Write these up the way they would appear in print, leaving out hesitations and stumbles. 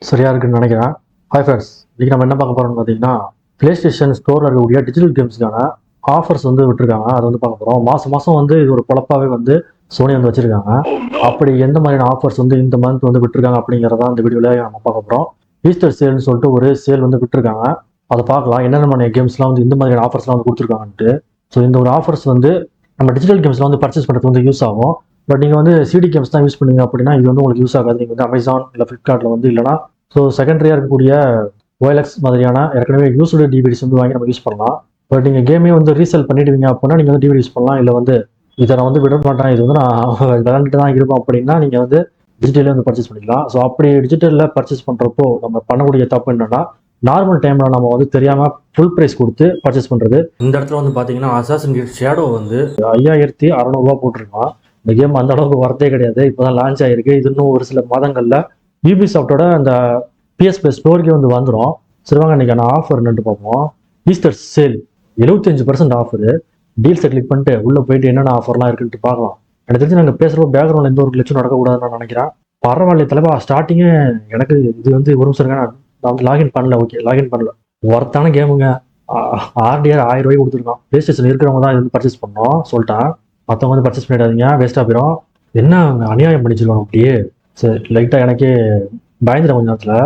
சரியா இருக்குன்னு நினைக்கிறேன். ஹாய் ஃப்ரெண்ட்ஸ், இன்னைக்கு நம்ம என்ன பார்க்க போறோம்னு பார்த்தீங்கன்னா, பிளே ஸ்டேஷன் ஸ்டோரில் இருக்கக்கூடிய டிஜிட்டல் கேம்ஸ்க்கான ஆஃபர்ஸ் வந்து விட்டுருக்காங்க. அதை வந்து பார்க்க போகிறோம். மாதம் மாதம் வந்து இது ஒரு பொழப்பாகவே வந்து சோனி வந்து வச்சிருக்காங்க. அப்படி எந்த மாதிரியான ஆஃபர்ஸ் வந்து இந்த மந்த் வந்து விட்டுருக்காங்க அப்படிங்கிறத இந்த வீடியோவில் நம்ம பார்க்க போகிறோம். ஈஸ்டர் சேல்னு சொல்லிட்டு ஒரு சேல் வந்து விட்டுருக்காங்க. அதை பார்க்கலாம், என்னென்ன மாதிரியான கேம்ஸ்லாம் வந்து இந்த மாதிரியான ஆஃபர்ஸ்லாம் வந்து கொடுத்துருக்காங்கன்ட்டு. ஸோ இந்த ஒரு ஆஃபர்ஸ் வந்து நம்ம டிஜிட்டல் கேம்ஸ்லாம் வந்து பர்ச்சேஸ் பண்ணுறது வந்து யூஸ் ஆகும். பட் நீங்கள் வந்து சிடி கேம்ஸ் தான் யூஸ் பண்ணுங்க அப்படின்னா இது வந்து உங்களுக்கு யூஸ் ஆகாது. நீங்கள் வந்து அமேசான் இல்லை ஃப்ளிப்கார்ட்டில் வந்து இல்லைனா ஸோ செகண்டரியாக இருக்கக்கூடிய OLX மாதிரியான ஏற்கனவே யூஸ்டு டிவிடிஸ் வந்து வாங்கி நம்ம யூஸ் பண்ணலாம். பட் நீங்கள் கேமே வந்து ரீசேல் பண்ணிடுவீங்க அப்படின்னா நீங்கள் வந்து டிவிடி யூஸ் பண்ணலாம். இல்லை வந்து இதை நான் வந்து விட மாட்டேன், இது வந்து நான் விளாண்டுட்டு தான் இருப்போம் அப்படின்னா நீங்கள் வந்து டிஜிட்டலே வந்து பர்ச்சேஸ் பண்ணிக்கலாம். ஸோ அப்படி டிஜிட்டலில் பர்ச்சேஸ் பண்ணுறப்போ நம்ம பண்ணக்கூடிய தப்பு என்னன்னா, நார்மல் டைமில் நம்ம வந்து தெரியாமல் ஃபுல் ப்ரைஸ் கொடுத்து பர்ச்சேஸ் பண்ணுறது. இந்த இடத்துல வந்து பார்த்தீங்கன்னா அசாசின் கிரீட் ஷேடோ வந்து 5600 போட்டிருக்கான். இந்த கேம் அந்த அளவுக்கு வரத்தே கிடையாது. இப்போ தான் லான்ச் ஆகிருக்கு. இது இன்னும் ஒரு சில மாதங்களில் யூபிசாஃப்டோட அந்த PS Plus ஸ்டோருக்கு வந்து வந்துடும். சரி வாங்க இன்னைக்கான ஆஃபர் என்னட்டு பார்ப்போம். Easter sale 75% offer. டீல்ஸை கிளிக் பண்ணிட்டு உள்ளே போயிட்டு என்னென்ன ஆஃபர்லாம் இருக்குன்ட்டு பார்க்கலாம். எனக்கு தெரிஞ்சு நாங்கள் பேசுகிறப்போ பேக்ரவுண்டில் எந்த ஒரு கிளச்சும் நடக்கக்கூடாதுன்னு நான் நினைக்கிறேன். பரவாயில்ல தலைவா, ஸ்டார்டிங்கே எனக்கு இது வந்து ஒரு நிமிஷம் இருங்க, நான் வந்து லாகின் பண்ணல. ஓகே, லாகின் பண்ணல. ஒர்த்தான கேமுங்க. RDR 1000 ரூபாய் கொடுத்துருக்கான். பிளே ஸ்டேஷன் இருக்கிறவங்க தான் இது வந்து பர்ச்சேஸ் பண்ணோம் சொல்லிட்டேன். மற்றவங்க வந்து பர்ச்சேஸ் பண்ணிடாதீங்க, வேஸ்ட்டாக போயிடும். என்ன அநியாயம் பண்ணிச்சிருவாங்க அப்படியே. சரி, லைட்டாக எனக்கே பயந்துடும் கொஞ்ச நேரத்தில்.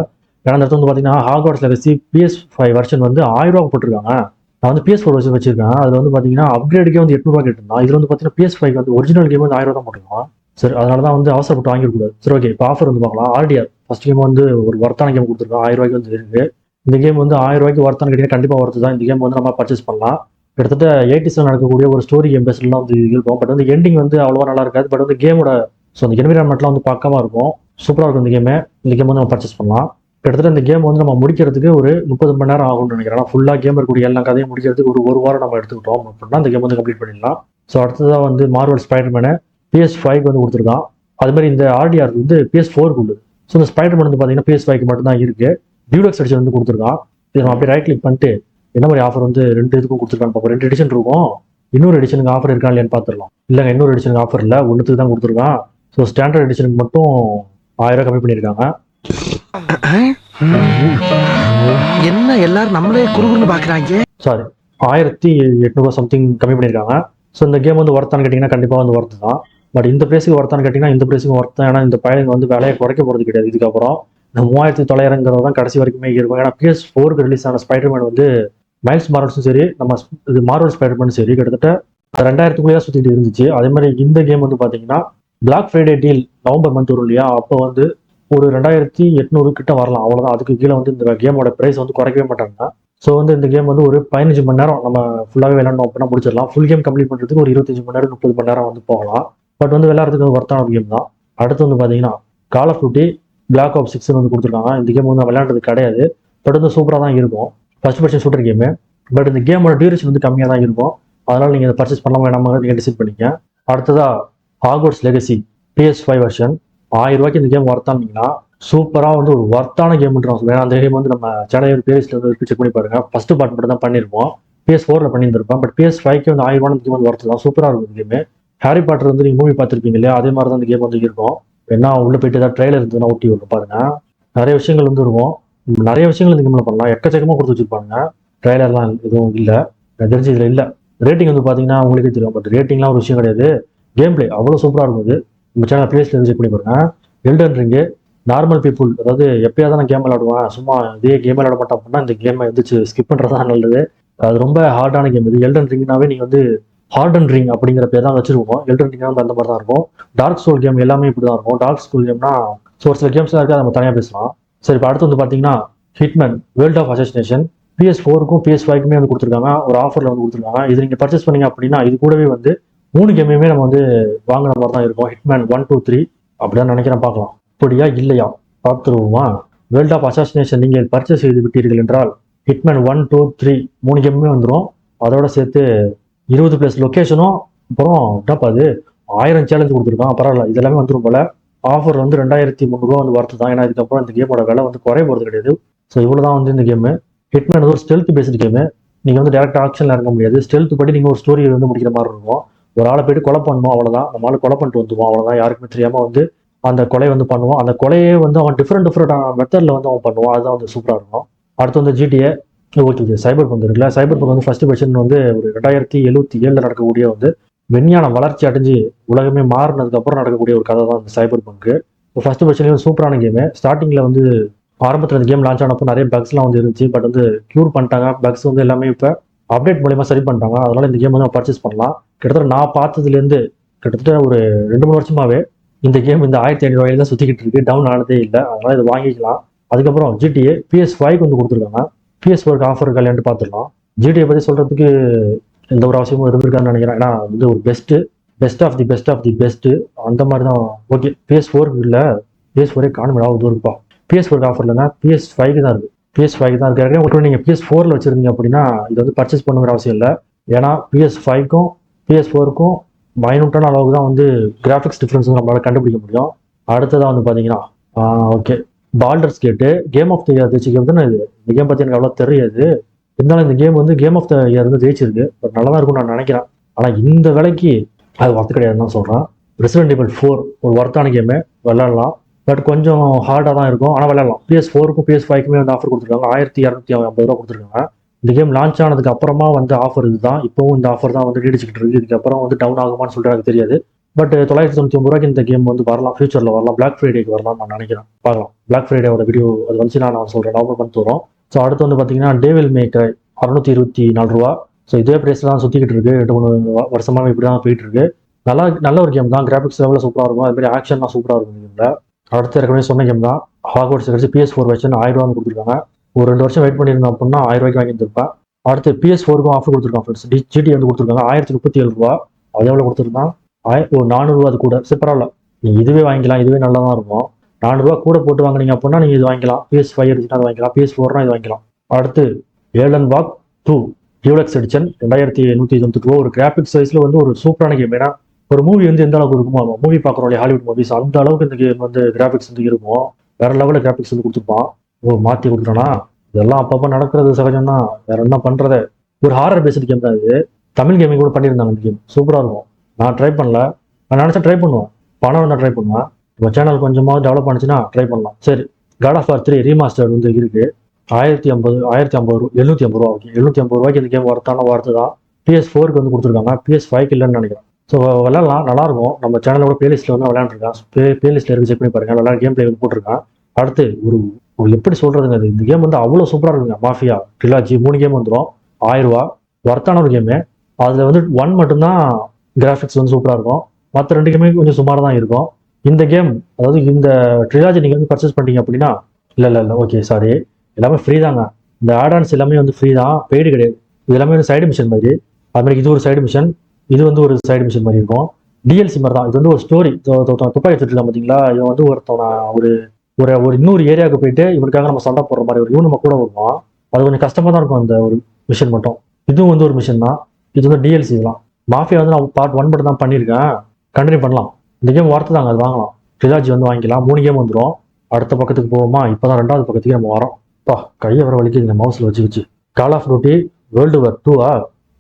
ஏன்னா அந்த இடத்துல வந்து பார்த்தீங்கன்னா ஹாக்வார்ட்ஸ் லெகசி PS5 வெர்ஷன் வந்து 1000 ரூபா போட்டிருக்காங்க. நான் வந்து PS4 வெர்ஷன் வச்சிருக்கேன். அதில் வந்து பார்த்தீங்கன்னா அப்கிரேடுக்கே வந்து 800 ரூபா கேட்டிருந்தான். இதில் வந்து பார்த்தீங்கன்னா PS5 வந்து ஒரிஜினல் கேம் வந்து 1000 ரூபா தான் போட்டிருக்கான். சரி, அதனால தான் வந்து அவசரப்பட்டு வாங்கிடக்கூடாது. சரி ஓகே, இப்போ ஆஃபர் வந்து பார்க்கலாம். RDR ஃபர்ஸ்ட் கேம் வந்து ஒரு ஒர்த்தான கேம் கொடுத்துருக்கான். 1000 ரூபாய்க்கு வந்து இருக்கு. இந்த கேம் வந்து 1000 ரூபாய்க்கு ஒர்த்தான கேட்டீங்கன்னா கண்டிப்பாக ஒர்த்து தான். இந்த கேம் வந்து நம்ம பர்ச்சேஸ் பண்ணலாம். கிட்டத்தட்ட 80s நடக்கக்கூடிய ஒரு ஸ்டோரி கேம் பேஸ்லாம் வந்து இருக்கும். பட் வந்து எண்டிங் வந்து அவ்வளோவா நல்லா இருக்காது. பட் வந்து கேமோட ஸோ அந்த என்விரான்மெண்ட்லாம் வந்து பக்கமாக இருக்கும். சூப்பராக இருக்கும் இந்த கேமே. இந்த கேம் வந்து நம்ம பர்ச்சேஸ் பண்ணலாம். கிட்டத்தட்ட இந்த கேம் வந்து நம்ம முடிக்கிறதுக்கு ஒரு 30 மணி நேரம் ஆகும்னு நினைக்கிறேன். ஆனால் ஃபுல்லாக கேம் இருக்கக்கூடிய எல்லா கதையும் முடிக்கிறதுக்கு ஒரு வாரம் நம்ம எடுத்துக்கிட்டோம் அப்படின்னா அந்த கேம் வந்து கம்ப்ளீட் பண்ணிடலாம். ஸோ அடுத்ததாக வந்து மார்வல் ஸ்பைடர்மேனு PS5 வந்து கொடுத்துருக்கான். அது மாதிரி இந்த RDR வந்து PS4 உள்ளது. ஸோ இந்த ஸ்பைடர்மேன் வந்து பார்த்தீங்கன்னா PS5 மட்டும் தான் இருக்கு. டியூலக்ஸ் எடிஷன் வந்து கொடுத்துருக்கான். இதை நம்ம அப்படியே ரைட் கிளிக் பண்ணிட்டு என்ன மாதிரி ஆஃபர் வந்து 2 இதுக்கும் கொடுத்துருக்கான்னு பார்ப்போம். 2 எடிஷன் இருக்கும். இன்னொரு எடிஷனுக்கு ஆஃபர் இருக்கா இல்லையான்னு பார்த்துடலாம். இல்லைங்க, இன்னொரு எடிஷனுக்கு ஆஃபர் இல்லை, ஒன்றுத்துக்கு தான் கொடுத்துருக்கான். ஸோ ஸ்டாண்டர்ட் எடிஷனுக்கு மட்டும் 1000 ரூபாய் கம்மி பண்ணியிருக்காங்க. என்ன எல்லாரும் நம்மளே குறுகுன்னு பாக்குறாங்க. சாரி, 1800 சம்திங் கம்மி பண்ணியிருக்காங்க. ஸோ இந்த கேம் வந்து ஒர்த்தான்னு கேட்டிங்கன்னா கண்டிப்பாக வந்து ஒர்த்து தான். பட் இந்த பிரைஸுக்கு ஒர்த்தான்னு கேட்டிங்கன்னா இந்த பிரைஸுக்கு ஒர்த்து தான். ஏன்னா இந்த பயலுங்க வந்து விலையை குறைக்க போகிறது கிடையாது. இதுக்கப்புறம் இந்த 3900 தான் கடைசி வரைக்குமே இருக்கும். ஏன்னா PS4க்கு ரிலீஸ் ஆன ஸ்பைடர்மேன் வந்து மைல்ஸ் மாரல்ஸும் சரி, நம்ம இது மார்வல் ஸ்பைடர்மேனும் சரி கிட்டத்தட்ட 2000க்குள்ளேயே சுற்றிட்டு இருந்துச்சு. அதே மாதிரி இந்த கேம் வந்து பார்த்தீங்கன்னா black Friday deal November month வரும் இல்லையா, அப்போ வந்து ஒரு 2800 கிட்ட வரலாம். அவ்வளோதான். அதுக்கு கீழே வந்து இந்த கேமோட ப்ரைஸ் வந்து குறைக்கவே மாட்டாங்க. ஸோ வந்து இந்த கேம் வந்து ஒரு 15 மணி நேரம் நம்ம ஃபுல்லாகவே விளையாடணும் அப்படின்னா முடிச்சிடலாம். ஃபுல் கேம் கம்ப்ளீட் பண்ணுறதுக்கு ஒரு 25 மணி நேரம் 30 மணி நேரம் வந்து போகலாம். பட் வந்து விளையாடுறதுக்கு ஒர்த்தான கேம் தான். அடுத்து வந்து பார்த்தீங்கன்னா கால் ஆஃப் டியூட்டி பிளாக் ஆப்ஸ் 6 வந்து கொடுத்துருக்காங்க. இந்த கேம் வந்து விளையாடுறது கிடையாது. பட் வந்து சூப்பராக தான் இருக்கும். First person shooter game. But இந்த கேமோட டியூரேஷன் வந்து கம்மியாக தான் இருக்கும். அதனால் நீங்கள் இதை பர்ச்சேஸ் பண்ணலாம் வேணாமா நீங்கள் டிசைட் பண்ணிக்க. அடுத்ததாக ஹாக்வார்ட்ஸ் லெகசி PS5 வெர்ஷன் 1000 ரூபாய்க்கு இந்த கேம் ஒர்த்தானீங்கன்னா சூப்பராக வந்து ஒரு ஒர்த்தான கேம்ன்றோம். வேணா அந்த கேம் வந்து நம்ம சேனல் பிளேலிஸ்ட்ல வந்து செக் பண்ணி பாருங்க. ஃபர்ஸ்ட் பார்ட் மட்டும் தான் பண்ணியிருப்போம். PS4ல பண்ணியிருந்திருப்போம். பட் PS5க்கு வந்து 1000 ரூபாய் கேம் வந்து ஒர்த்து தான். சூப்பராக இருக்கும் இந்த கேமு. ஹாரி பாட்டர் வந்து நீங்கள் மூவி பார்த்துருப்பீங்க இல்லையா, அதே மாதிரி தான் இந்த கேம் வந்து இருக்கும். என்ன உள்ள போயிட்டு ஏதாவது ட்ரெயிலர் இருந்ததுன்னா ஊட்டி விட்டு பாருங்க. நிறைய விஷயங்கள் வந்து இருக்கும். நிறைய விஷயங்கள் இந்த கேம்ல பண்ணலாம். எக்கச்சக்கமாக கொடுத்து வச்சிருப்பாங்க. ட்ரெய்லர்லாம் எதுவும் இல்லை, எனக்கு தெரிஞ்சு இதில் இல்லை. ரேட்டிங் வந்து பார்த்தீங்கன்னா உங்களுக்கே தெரியும். பட் ரேட்டிங்லாம் ஒரு விஷயம் கிடையாது. கேம் பிளே அவ்வளோ சூப்பராக இருக்கும். இது நம்ம சேனல் பிளேஸ்ல செக் பண்ணி பாருங்க. எல்டன் ரிங்கு நார்மல் பீப்புள், அதாவது எப்பயாவது தான் நான் கேம் விளையாடுவேன், சும்மா இதே கேம் விளையாட மாட்டேன் அப்படின்னா இந்த கேமை எந்திரிச்சு ஸ்கிப் பண்ணுறது தான் நல்லது. அது ரொம்ப ஹார்டான கேம். இது எல்டன் ரிங்னாவே நீங்கள் வந்து ஹார்டன் ரிங் அப்படிங்கிற பேர் தான் வச்சிருக்கோம். எல்டன் ரிங் வந்து அந்த மாதிரி தான் இருக்கும். டார்க் சோல் கேம் எல்லாமே இப்படி தான் இருக்கும். டார்க் சோல் கேம்னா ஒரு சில கேம்ஸ்லாம் இருக்குது, நம்ம தனியாக பேசலாம். சரி, இப்போ அடுத்து வந்து பார்த்தீங்கன்னா ஹிட்மேன் வேர்ல்ட் ஆஃப் அசசினேஷன் PS4க்கும் PS5க்குமே வந்து கொடுத்துருக்காங்க. ஒரு ஆஃபரில் வந்து கொடுத்துருக்காங்க. இது நீங்கள் பர்ச்சேஸ் பண்ணீங்க அப்படின்னா இது கூடவே வந்து 3 கேமையுமே நம்ம வந்து வாங்கின மாதிரி தான் இருக்கும். ஹிட்மேன் 1, 2, 3 அப்படிதான் நினைக்கிறேன். பார்க்கலாம் அப்படியா இல்லையா பார்த்துருவோமா. வேர்ல்ட் ஆஃப் அசசினேஷன் நீங்கள் பர்ச்சேஸ் செய்து விட்டீர்கள் என்றால் ஹிட்மேன் 1, 2, 3 3 கேமுமே வந்துடும். அதோட சேர்த்து 20+ லொக்கேஷனும், அப்புறம் என்னப்பா அது 1000 சேலஞ்ச் கொடுத்துருக்கான். பரவாயில்ல, இதெல்லாமே வந்துடும் போல. ஆஃபர் வந்து 2300 வந்து வரத்து தான். ஏன்னா இதுக்கப்புறம் இந்த கேமோட விலை வந்து குறைய போகிறது கிடையாது. ஸோ இவ்வளோ தான் வந்து இந்த கேமு. ஹிட்மேன் வந்து ஒரு ஸ்டெல்த் பேஸ்டு கேமு. நீங்கள் வந்து டேரக்ட் ஆக்ஷனில் இறங்க முடியாது. ஸ்டெல்த் படி நீங்கள் ஒரு ஸ்டோரியை வந்து முடிக்கிற மாதிரி இருக்கும். ஒரு ஆளை போயிட்டு கொலை பண்ணணும், அவ்வளோதான். நம்ம ஆளை கொலை பண்ணிட்டு வந்துடுவோம், அவ்வளோதான். யாருக்குமே தெரியாமல் வந்து அந்த கொலை வந்து பண்ணுவான். அந்த கொலையே வந்து அவன் டிஃப்ரெண்டான மெத்தடில் வந்து அவன் பண்ணுவான். அதுதான் வந்து சூப்பராக இருக்கும். அடுத்து வந்து ஜிடிஏ ஓகே சைபர் பங்க் இருக்குல்ல, சைபர் பங்க் வந்து ஃபர்ஸ்ட் வெர்ஷன் வந்து ஒரு 2077 நடக்கக்கூடிய வந்து விஞ்ஞானம் வளர்ச்சி அடைஞ்சு உலகமே மாறினதுக்கு அப்புறம் நடக்கக்கூடிய ஒரு கதை தான் இந்த சைபர் பங்க். ஃபர்ஸ்ட் வெர்ஷன்லேயும் சூப்பரான கேமு. ஸ்டார்டிங்கில் வந்து ஆரம்பத்தில் இந்த கேம் லான்ச் ஆனப்போ நிறைய பக்ஸ்லாம் வந்து இருந்துச்சு. பட் வந்து க்யூர் பண்ணிட்டாங்க. பக்ஸ் வந்து எல்லாமே இப்போ அப்டேட் மூலியமா சரி பண்ணிட்டாங்க. அதனால இந்த கேம் வந்து நம்ம பர்ச்சேஸ் பண்ணலாம். கிட்டத்தட்ட நான் பார்த்ததுலேருந்து கிட்டத்தட்ட ஒரு 2-3 வருஷமாவே இந்த கேம் இந்த 1500 தான் சுற்றிக்கிட்டு இருக்கு. டவுன் ஆனதே இல்லை. அதனால இதை வாங்கிக்கலாம். அதுக்கப்புறம் ஜிடிஏ PS5 வந்து கொடுத்துருக்காங்க. PS4 ஆஃபர் இருக்கான்னு பார்த்துடலாம். ஜிடிஏ பற்றி சொல்றதுக்கு எந்த ஒரு அவசியமும் இருந்திருக்கான்னு நினைக்கிறேன். ஏன்னா வந்து ஒரு பெஸ்ட் ஆஃப் தி பெஸ்ட் அந்த மாதிரி தான். ஓகே PS4 இல்லை, PS4 காணுமிடா இது இருப்பா. PS4 ஆஃபர் இல்லைன்னா PS5 தான் இருக்கு. PS5 தான் இருக்கு. ஏற்கனவே உங்களுக்கு நீங்கள் PS4 வச்சிருந்தீங்க அப்படின்னா இது வந்து பர்ச்சேஸ் பண்ணுங்கிற அவசியம் இல்லை. ஏன்னா PS5க்கும் PS4க்கும் மைனூட்டான அளவுக்கு தான் வந்து கிராஃபிக்ஸ் டிஃப்ரென்ஸ் வந்து நம்மளால கண்டுபிடிக்க முடியும். அடுத்ததான் வந்து பார்த்தீங்கன்னா ஓகே பால்டர்ஸ் கேட்டு கேம் ஆஃப் த இயர் ஜெயிச்ச கேம் தானே இது. இந்த கேம் பற்றி எனக்கு அவ்வளோ தெரியாது. இருந்தாலும் இந்த கேம் வந்து கேம் ஆஃப் த இயர் வந்து ஜெயிச்சிருக்கு. பட் நல்லா தான் இருக்கும்னு நான் நினைக்கிறேன். ஆனால் இந்த விலைக்கு அது ஒர்த்து கிடையாதுன்னு தான் சொல்கிறேன். ரெசிடென்ட் ஈவில் 4 ஒரு ஒர்த்தான கேமு, விளையாடலாம். பட் கொஞ்சம் ஹார்டாக தான் இருக்கும். ஆனால் விளையாடலாம். PS4க்கும் PS5க்குமே வந்து ஆஃபர் கொடுத்துருக்காங்க. 1250 ரூபா கொடுத்துருக்காங்க. இந்த கேம் லான்ச் ஆனதுக்கு அப்புறமா வந்து ஆஃபர் இதுதான். இப்போவும் இந்த ஆஃபர் தான் வந்து நீடிச்சுக்கிட்டு இருக்கு. இதுக்கப்புறம் வந்து டவுன் ஆகுமான்னு சொல்லிட்டு எனக்கு தெரியாது. பட் 999 ரூபாய்க்கு இந்த கேம் வந்து வரலாம். ஃபியூச்சரில் வரலாம். பிளாக் ஃப்ரைடேக்கு வரலாம் நான் நினைக்கிறேன். பார்க்கலாம். பிளாக் ஃப்ரைடேவோட வீடியோ அது வந்து நான் சொல்கிறேன். நவம்பர் மந்த் வரும். ஸோ அடுத்து வந்து பார்த்தீங்கன்னா டேவில் மே கிரை 624 ரூபா. ஸோ இதே பிரைஸ்ல தான் சுற்றிக்கிட்டு இருக்கு. 2-3 வருஷமாக இப்படி தான் போயிட்டு இருக்கு. நல்ல ஒரு கேம் தான். கிராஃபிக்ஸ் லெவலில் சூப்பராக இருக்கும். அது மாதிரி ஆக்ஷன்லாம் சூப்பராக இருக்கும் கேமில். அடுத்து ஏற்கனவே சொன்ன கேம் தான். ஹாக்வர்ட்ஸ் கழிச்சு PS4 வெர்ஷன் 1000 ரூபா கொடுத்துருக்காங்க. ஒரு 2 வருஷம் வெயிட் பண்ணியிருந்தோம் அப்படின்னா 1000 ரூபாய்க்கு வாங்கியிருப்பேன். அடுத்து PS4க்கும் ஆஃபர் கொடுத்துருக்காங்க ஃப்ரெண்ட்ஸ். ஜிடி வந்து கொடுத்துருக்காங்க 1037 ரூபா. அது எவ்வளோ கொடுத்துருந்தான்? 400 ரூபா. அது கூட சரி பரவாயில்ல. நீங்கள் இதுவே வாங்கிக்கலாம். இதுவே நல்லா தான் இருக்கும். 400 ரூபா கூட போட்டு வாங்கினீங்க அப்படின்னா நீங்கள் இது வாங்கிக்கலாம். PS5 எடுத்துட்டு அது வாங்கிக்கலாம். PS4னா இது வாங்கிக்கலாம். அடுத்து ஏலன் வாக் 2 டியூலக்ஸ் எடிஷன் 2198 ரூபா. ஒரு கிராஃபிக்ஸ் சைஸ்ல வந்து ஒரு சூப்பரான கேம். ஏன்னா ஒரு மூவி வந்து எந்த அளவுக்கு இருக்குமோ மூவி பார்க்குறோம் இல்லையா, ஹாலிவுட் மூவிஸ், அந்த அளவுக்கு இந்த கேம் வந்து கிராஃபிக்ஸ் வந்து இருக்கும். வேற லெவலில் கிராஃபிக்ஸ் வந்து கொடுத்துருப்பான். மாற்றி கொடுக்குறானா இதெல்லாம் அப்பப்போ நடக்கிறது சகஜம் தான். வேற என்ன பண்றது. ஒரு ஹாரர் பேஸ்ட் கேம் தான் இது. தமிழ் கேமிங் கூட பண்ணியிருந்தாங்க. இந்த கேம் சூப்பராக இருக்கும். நான் ட்ரை பண்ணல. நான் நினச்சா ட்ரை பண்ணுவேன். பணம் இருந்தால் ட்ரை பண்ணுவேன். நம்ம சேனல் கொஞ்சமாக டெவலப் பண்ணுச்சுன்னா ட்ரை பண்ணலாம். சரி, காட் ஆஃப் வார் 3 ரீமாஸ்டர் வந்து இருக்கு. 750 ரூபா. ஓகே 750 ரூபாய்க்கு இந்த கேம் வார்த்து தான். PS4க்கு வந்து கொடுத்துருக்காங்க. PS5க்கு இல்லைன்னு நினைக்கிறேன். ஸோ விளையாடலாம், நல்லாயிருக்கும். நம்ம சேனலோட பிளேலிஸ்ட்டில் வந்து விளையாண்டுருக்கேன். பிளேலிஸ்ட்டில் இருக்கு, செக் பண்ணி பாருங்கள். விளையாட கேம் பிளே வந்து போட்டிருக்கேன். அடுத்து ஒரு எப்படி சொல்கிறதுங்க, அது இந்த கேம் வந்து அவ்வளோ சூப்பராக இருக்குங்க. மாஃபியா ட்ரிலாஜி 3 கேம் வந்துடும். 1000 ரூபா ஒர்த்தான ஒரு கேமு. அதில் வந்து 1 மட்டும்தான் கிராஃபிக்ஸ் வந்து சூப்பராக இருக்கும். மற்ற 2 கேமே கொஞ்சம் சுமாராக தான் இருக்கும். இந்த கேம் அதாவது இந்த ட்ரிலாஜி நீங்கள் வந்து பர்ச்சேஸ் பண்ணிட்டீங்க அப்படின்னா இல்லை ஓகே சாரி, எல்லாமே ஃப்ரீ தாங்க. இந்த ஆடான்ஸ் எல்லாமே வந்து ஃப்ரீ தான், பெய்டு கிடையாது. இது எல்லாமே வந்து சைடு மிஷன் மாதிரி. அது மாதிரி இது ஒரு சைடு மிஷன், இது வந்து ஒரு சைடு மிஷன் மாதிரி இருக்கும். டிஎல்சி மாதிரி தான். இது வந்து ஒரு ஸ்டோரி. துப்பாக்கி எடுத்துக்கலாம் பார்த்தீங்களா. இவன் வந்து ஒருத்தவனை ஒரு இன்னொரு ஏரியாவுக்கு போயிட்டு இவனுக்காக நம்ம சண்டை போடுற மாதிரி ஒரு இவன் நம்ம கூட வருவான். அது கொஞ்சம் கஷ்டமாக தான் இருக்கும் அந்த ஒரு மிஷன் மட்டும். இதுவும் வந்து ஒரு மிஷன் தான். இது வந்து டிஎல்சி. இதெல்லாம் மாஃபியா வந்து நான் பார்ட் 1 மட்டும் தான் பண்ணியிருக்கேன். கண்டினியூ பண்ணலாம். இந்த கேம் வார்த்தை தாங்க, அது வாங்கலாம். ட்ரிலாஜி வந்து வாங்கிக்கலாம். 3 கேம் வந்துடும். அடுத்த பக்கத்துக்கு போவோமா? இப்போதான் 2வது பக்கத்துக்கு நம்ம வரோம். கையை வர வலிக்குது இந்த மவுஸில் வச்சு. கால் ஆஃப் டியூட்டி வேர்ல்டு வார் 2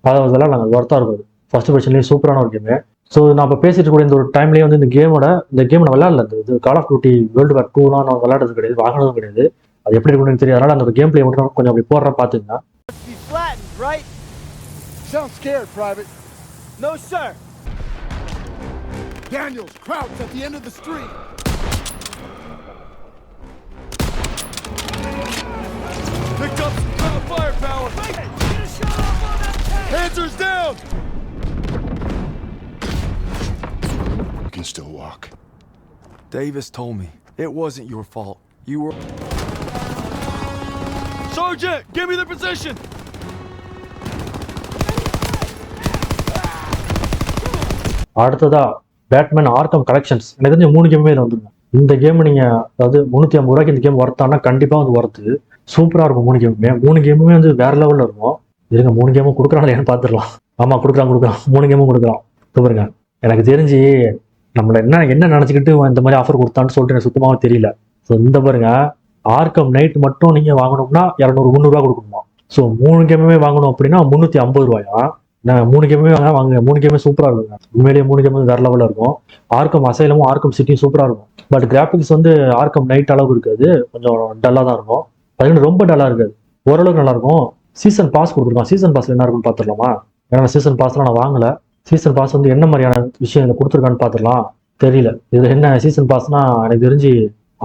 அதாவது விளையாடலாம். அது ஒர்த்தாக இருக்கும். ஃபர்ஸ்ட் வெர்ஷன்லேயே சூப்பரான ஒரு கேமு. ஸோ நான் இப்போ பேசிட்டு கூட இந்த ஒரு டைம்லேயே வந்து இந்த கேம் நான் விளையாடல. இது கால் ஆஃப் டியூட்டி வேர்ல்டு வார் 2லாம் நான் விளையாடுறது கிடையாது, வாங்கினதும் கிடையாது. அது எப்படி இருக்குன்னு தெரியாது. அதனால அந்த கேம் பிளே மட்டும் கொஞ்சம் அப்படி போடுற பார்த்துங்க. Sound scared, Private. No, sir. Daniels, crouch at the end of the street. Picked up some kind of firepower. Get a shot off on that tank. Panzer's down. You can still walk. Davis told me it wasn't your fault. You were... Sergeant, give me the position. அடுத்ததா Batman Arkham collections. எனக்கு தெரிஞ்ச 3 கேமுமே இதில் வந்துருங்க. இந்த game நீங்கள் அதாவது 350 ரூபாய்க்கு இந்த கேம் ஒர்த்தானா கண்டிப்பாக வந்து ஒர்த்து. சூப்பராக இருக்கும் 3 கேமுமே. 3 கேமுமே வந்து வேற லெவலில் இருக்கும். இருங்க 3 கேமும் கொடுக்குறாங்களேன்னு பார்த்துடலாம். ஆமாம் கொடுக்குறான் 3 கேமும் கொடுக்குறான். பாருங்க, எனக்கு தெரிஞ்சு நம்மளை என்ன நினச்சிக்கிட்டு இந்த மாதிரி ஆஃபர் கொடுத்தான்னு சொல்லிட்டு எனக்கு சுத்தமாக தெரியல. ஸோ இந்த பாருங்க, ஆர்கம் நைட் மட்டும் நீங்கள் வாங்கணும்னா 200-300 ரூபா கொடுக்கணுமா. ஸோ 3 கேமுமே வாங்கணும் அப்படின்னா 350 ரூபாயா. நான் 3 கேமே வாங்க 3 கேமே சூப்பராக இருக்குங்க. உண்மையிலேயே 3 கேம் வேற லெவலில் இருக்கும். ஆர்க்கம் அசைலமும் ஆர்க்கம் சிட்டியும் சூப்பராக இருக்கும். பட் கிராஃபிக்ஸ் வந்து ஆர்க்கம் நைட் அளவுக்கு இருக்காது, கொஞ்சம் டல்லாக தான் இருக்கும். பார்த்தீங்கன்னா ரொம்ப டல்லாக இருக்காது, ஓரளவுக்கு நல்லா இருக்கும். சீசன் பாஸ் கொடுத்துருக்கான். சீசன் பாஸ்ல என்ன இருக்குன்னு பார்த்துடலாமா? ஏன்னா சீசன் பாஸ்லாம் நான் வாங்கல. சீசன் பாஸ் வந்து என்ன மாதிரியான விஷயம் இதில் கொடுத்துருக்கான்னு பார்த்துடலாம். தெரியல இது என்ன சீசன் பாஸ்னா. எனக்கு தெரிஞ்சு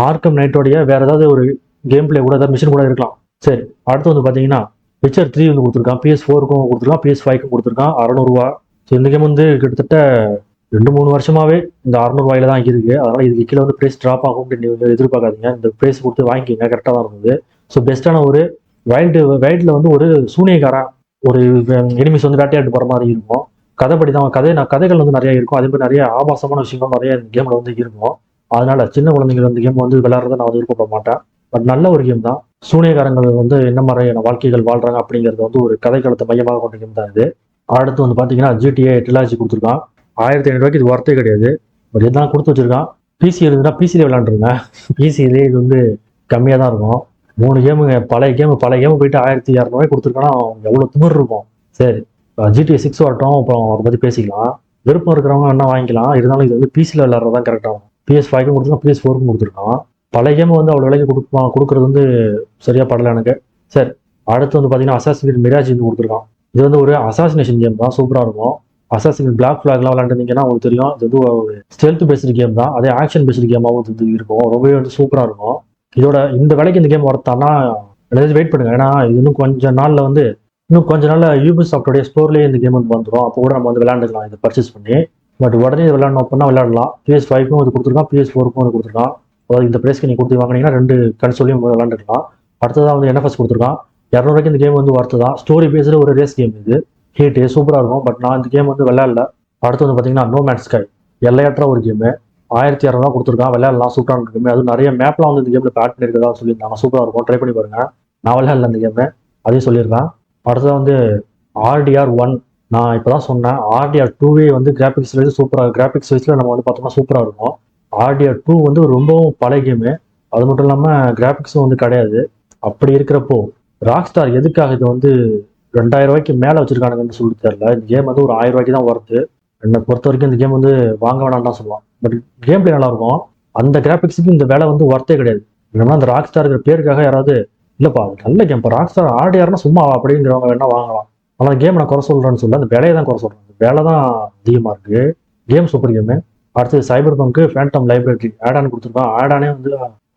ஆர்க்கம் நைட்டோடைய வேற ஏதாவது ஒரு கேம் பிளே கூட ஏதாவது மிஷின் கூட இருக்கலாம். சரி, அடுத்து வந்து பார்த்தீங்கன்னா விச்சர் 3 வந்து கொடுத்துருக்கான். PS4க்கும் கொடுத்துருக்கான், PS5க்கும் கொடுத்துருக்கான். 600 ரூபா. ஸோ இந்த கேம் வந்து கிட்டத்தட்ட 2-3 வருஷமாவே இந்த 600 ரூபாயில தான் இருக்கு. அதனால இதுக்கு கீழே வந்து பிரைஸ் ட்ராப் ஆகும் அப்படின்னு எதிர்பார்க்காதீங்க. இந்த பிரைஸ் கொடுத்து வாங்கிக்கிங்க, கரெக்டாக தான் இருந்தது. ஸோ பெஸ்ட்டான ஒரு வைல்டில் வந்து ஒரு சூனியக்காரன் ஒரு எனிமிஸ் வந்து வேட்டையாட்டு போகிற மாதிரி இருக்கும். கதைப்படி தான் கதைகள் வந்து நிறைய இருக்கும். அதே மாதிரி நிறைய ஆபாசமான விஷயங்கள் நிறைய இந்த கேமில் வந்து இருக்கும். அதனால சின்ன குழந்தைகள் வந்து கேம் வந்து விளையாடுறத நான் வந்து விருப்பப்பட மாட்டேன். பட் நல்ல ஒரு கேம் தான். சூனியக்காரங்கள் வந்து என்ன மாதிரியான வாழ்க்கைகள் வாழ்றாங்க அப்படிங்கிறது வந்து ஒரு கதைக்களத்தை மையமாக கொண்ட கேம் தான் இது. அடுத்து வந்து பார்த்தீங்கன்னா GTA ட்ரிலாஜி கொடுத்துருக்கான். 1500 ரூபாய்க்கு இது ஒர்த்தே கிடையாது. பட் இதெல்லாம் கொடுத்து வச்சிருக்கான். பிசி இருந்துன்னா பிசிலே விளையாண்டுருங்க. பிசிலே இது வந்து கம்மியாக தான் இருக்கும். 3 கேமுங்க, பழைய கேம் போயிட்டு 1200 ரூபாய் கொடுத்துருக்கானா எவ்வளோ திமிர் இருக்கும். சரி, GTA 6 வரட்டும், அப்புறம் அதை பற்றி பேசிக்கலாம். விருப்பம் இருக்கிறவங்க என்ன வாங்கிக்கலாம். இருந்தாலும் இது வந்து பிசியில் விளையாடுறது தான் கரெக்டாகும். PS5க்கும் கொடுத்துருக்கான், PS4க்கும் கொடுத்துருக்கான். பழைய கேம் வந்து அவ்வளோ விலைக்கு கொடுக்குறது வந்து சரியா படலை எனக்கு. சரி, அடுத்து வந்து பார்த்தீங்கன்னா அசாசின் கிரீட் மிராஜ் வந்து கொடுத்துருக்கான். இது வந்து ஒரு அசாசினேஷன் கேம் தான், சூப்பராக இருக்கும். அசாசின் பிளாக் ஃபிளாக்லாம் விளையாண்டுருந்தீங்கன்னா உங்களுக்கு தெரியும். இது வந்து ஒரு ஸ்டெல்த் பேஸ்டு கேம் தான், அதே ஆக்ஷன் பேஸ்டு கேமாகவும் வந்து இருக்கும். ரொம்பவே வந்து சூப்பராக இருக்கும். இதோட இந்த விலைக்கு இந்த கேம் வரத்தானா வெயிட் பண்ணுங்க. ஏன்னா இது இன்னும் கொஞ்ச நாள்ல யூபிசாஃப்டோடைய ஸ்டோர்லேயே இந்த கேம் வந்து வந்துடும். அப்போ கூட நம்ம வந்து விளையாண்டுக்கலாம் இதை பர்ச்சேஸ் பண்ணி. பட் உடனே விளையாடணும் அப்படின்னா விளையாடலாம். PS5க்கும் இது கொடுத்துருக்கான், PS4க்கும் இது கொடுத்துருக்கான். அதாவது இந்த பிரைஸ்க்கு நீங்கள் கொடுத்து வாங்கினீங்கன்னா 2 கன்சோலையும் விளையாண்டுக்கலாம். அடுத்ததான் வந்து NFS கொடுத்துருக்கான். 200 ரூபாய்க்கு இந்த கேம் வந்து ஒர்த்து தான். ஸ்டோரி பேஸ்டு ஒரு ரேஸ் கேம் இது. ஹீட்டு சூப்பராக இருக்கும். பட் நான் இந்த கேம் வந்து விளையாடல. அடுத்து வந்து பார்த்தீங்கன்னா நோ மேன்ஸ் ஸ்கை, எல்லையற்ற ஒரு கேமு. 1200 ரூபா கொடுத்துருக்கான். விளையாடலாம், சூப்பரான கேம். அதுவும் நிறைய மேப்லாம் வந்து இந்த கேமில் ஆட் பண்ணியிருக்கதா சொல்லியிருந்தாங்க. சூப்பராக இருக்கும், ட்ரை பண்ணி பாருங்க. நான் விளையாடல இந்த கேமு, அதையும் சொல்லியிருக்கேன். அடுத்தது வந்து RDR 1. நான் இப்போ தான் சொன்னேன். RDR 2வே வந்து கிராஃபிக்ஸ் வைஸில் நம்ம வந்து பார்த்தோம்னா சூப்பராக இருக்கும். RDR 2 வந்து ரொம்பவும் பழைய கேமு. அது மட்டும் இல்லாமல் கிராஃபிக்ஸும் வந்து கிடையாது. அப்படி இருக்கிறப்போ ராக்ஸ்டார் எதுக்காக இது வந்து 2000 ரூபாய்க்கு மேலே வச்சிருக்கானுங்கன்னு சொல்லிட்டு தெரியல. இந்த கேம் வந்து ஒரு 1000 ரூபாய்க்கு தான் வருது. என்னை பொறுத்த வரைக்கும் இந்த கேம் வந்து வாங்க வேணாம் தான் சொல்லுவான். பட் கேம் பிளே நல்லா இருக்கும். அந்த கிராஃபிக்ஸுக்கு இந்த வேலை வந்து ஒர்த்தே கிடையாது. இல்லைன்னா அந்த ராக்ஸ்டார் இருக்கிற பேருக்காக யாராவது இல்லைப்பா அது நல்ல கேம், இப்போ ராக்ஸ்டார் RDRனா சும்மா அப்படிங்கிறவங்க வேணா வாங்கலாம். ஆனால் அந்த கேம் நான் குறை சொல்கிறேன்னு சொல்ல, அந்த வேலையை தான் குறை சொல்கிறேன். வேலை தான் அதிகமாக இருக்கு. Game super game. அடுத்து சைபர் பங்க் ஃபேண்டம் லைப்ரரி ஆடான் கொடுத்துருக்கான். ஆடானே வந்து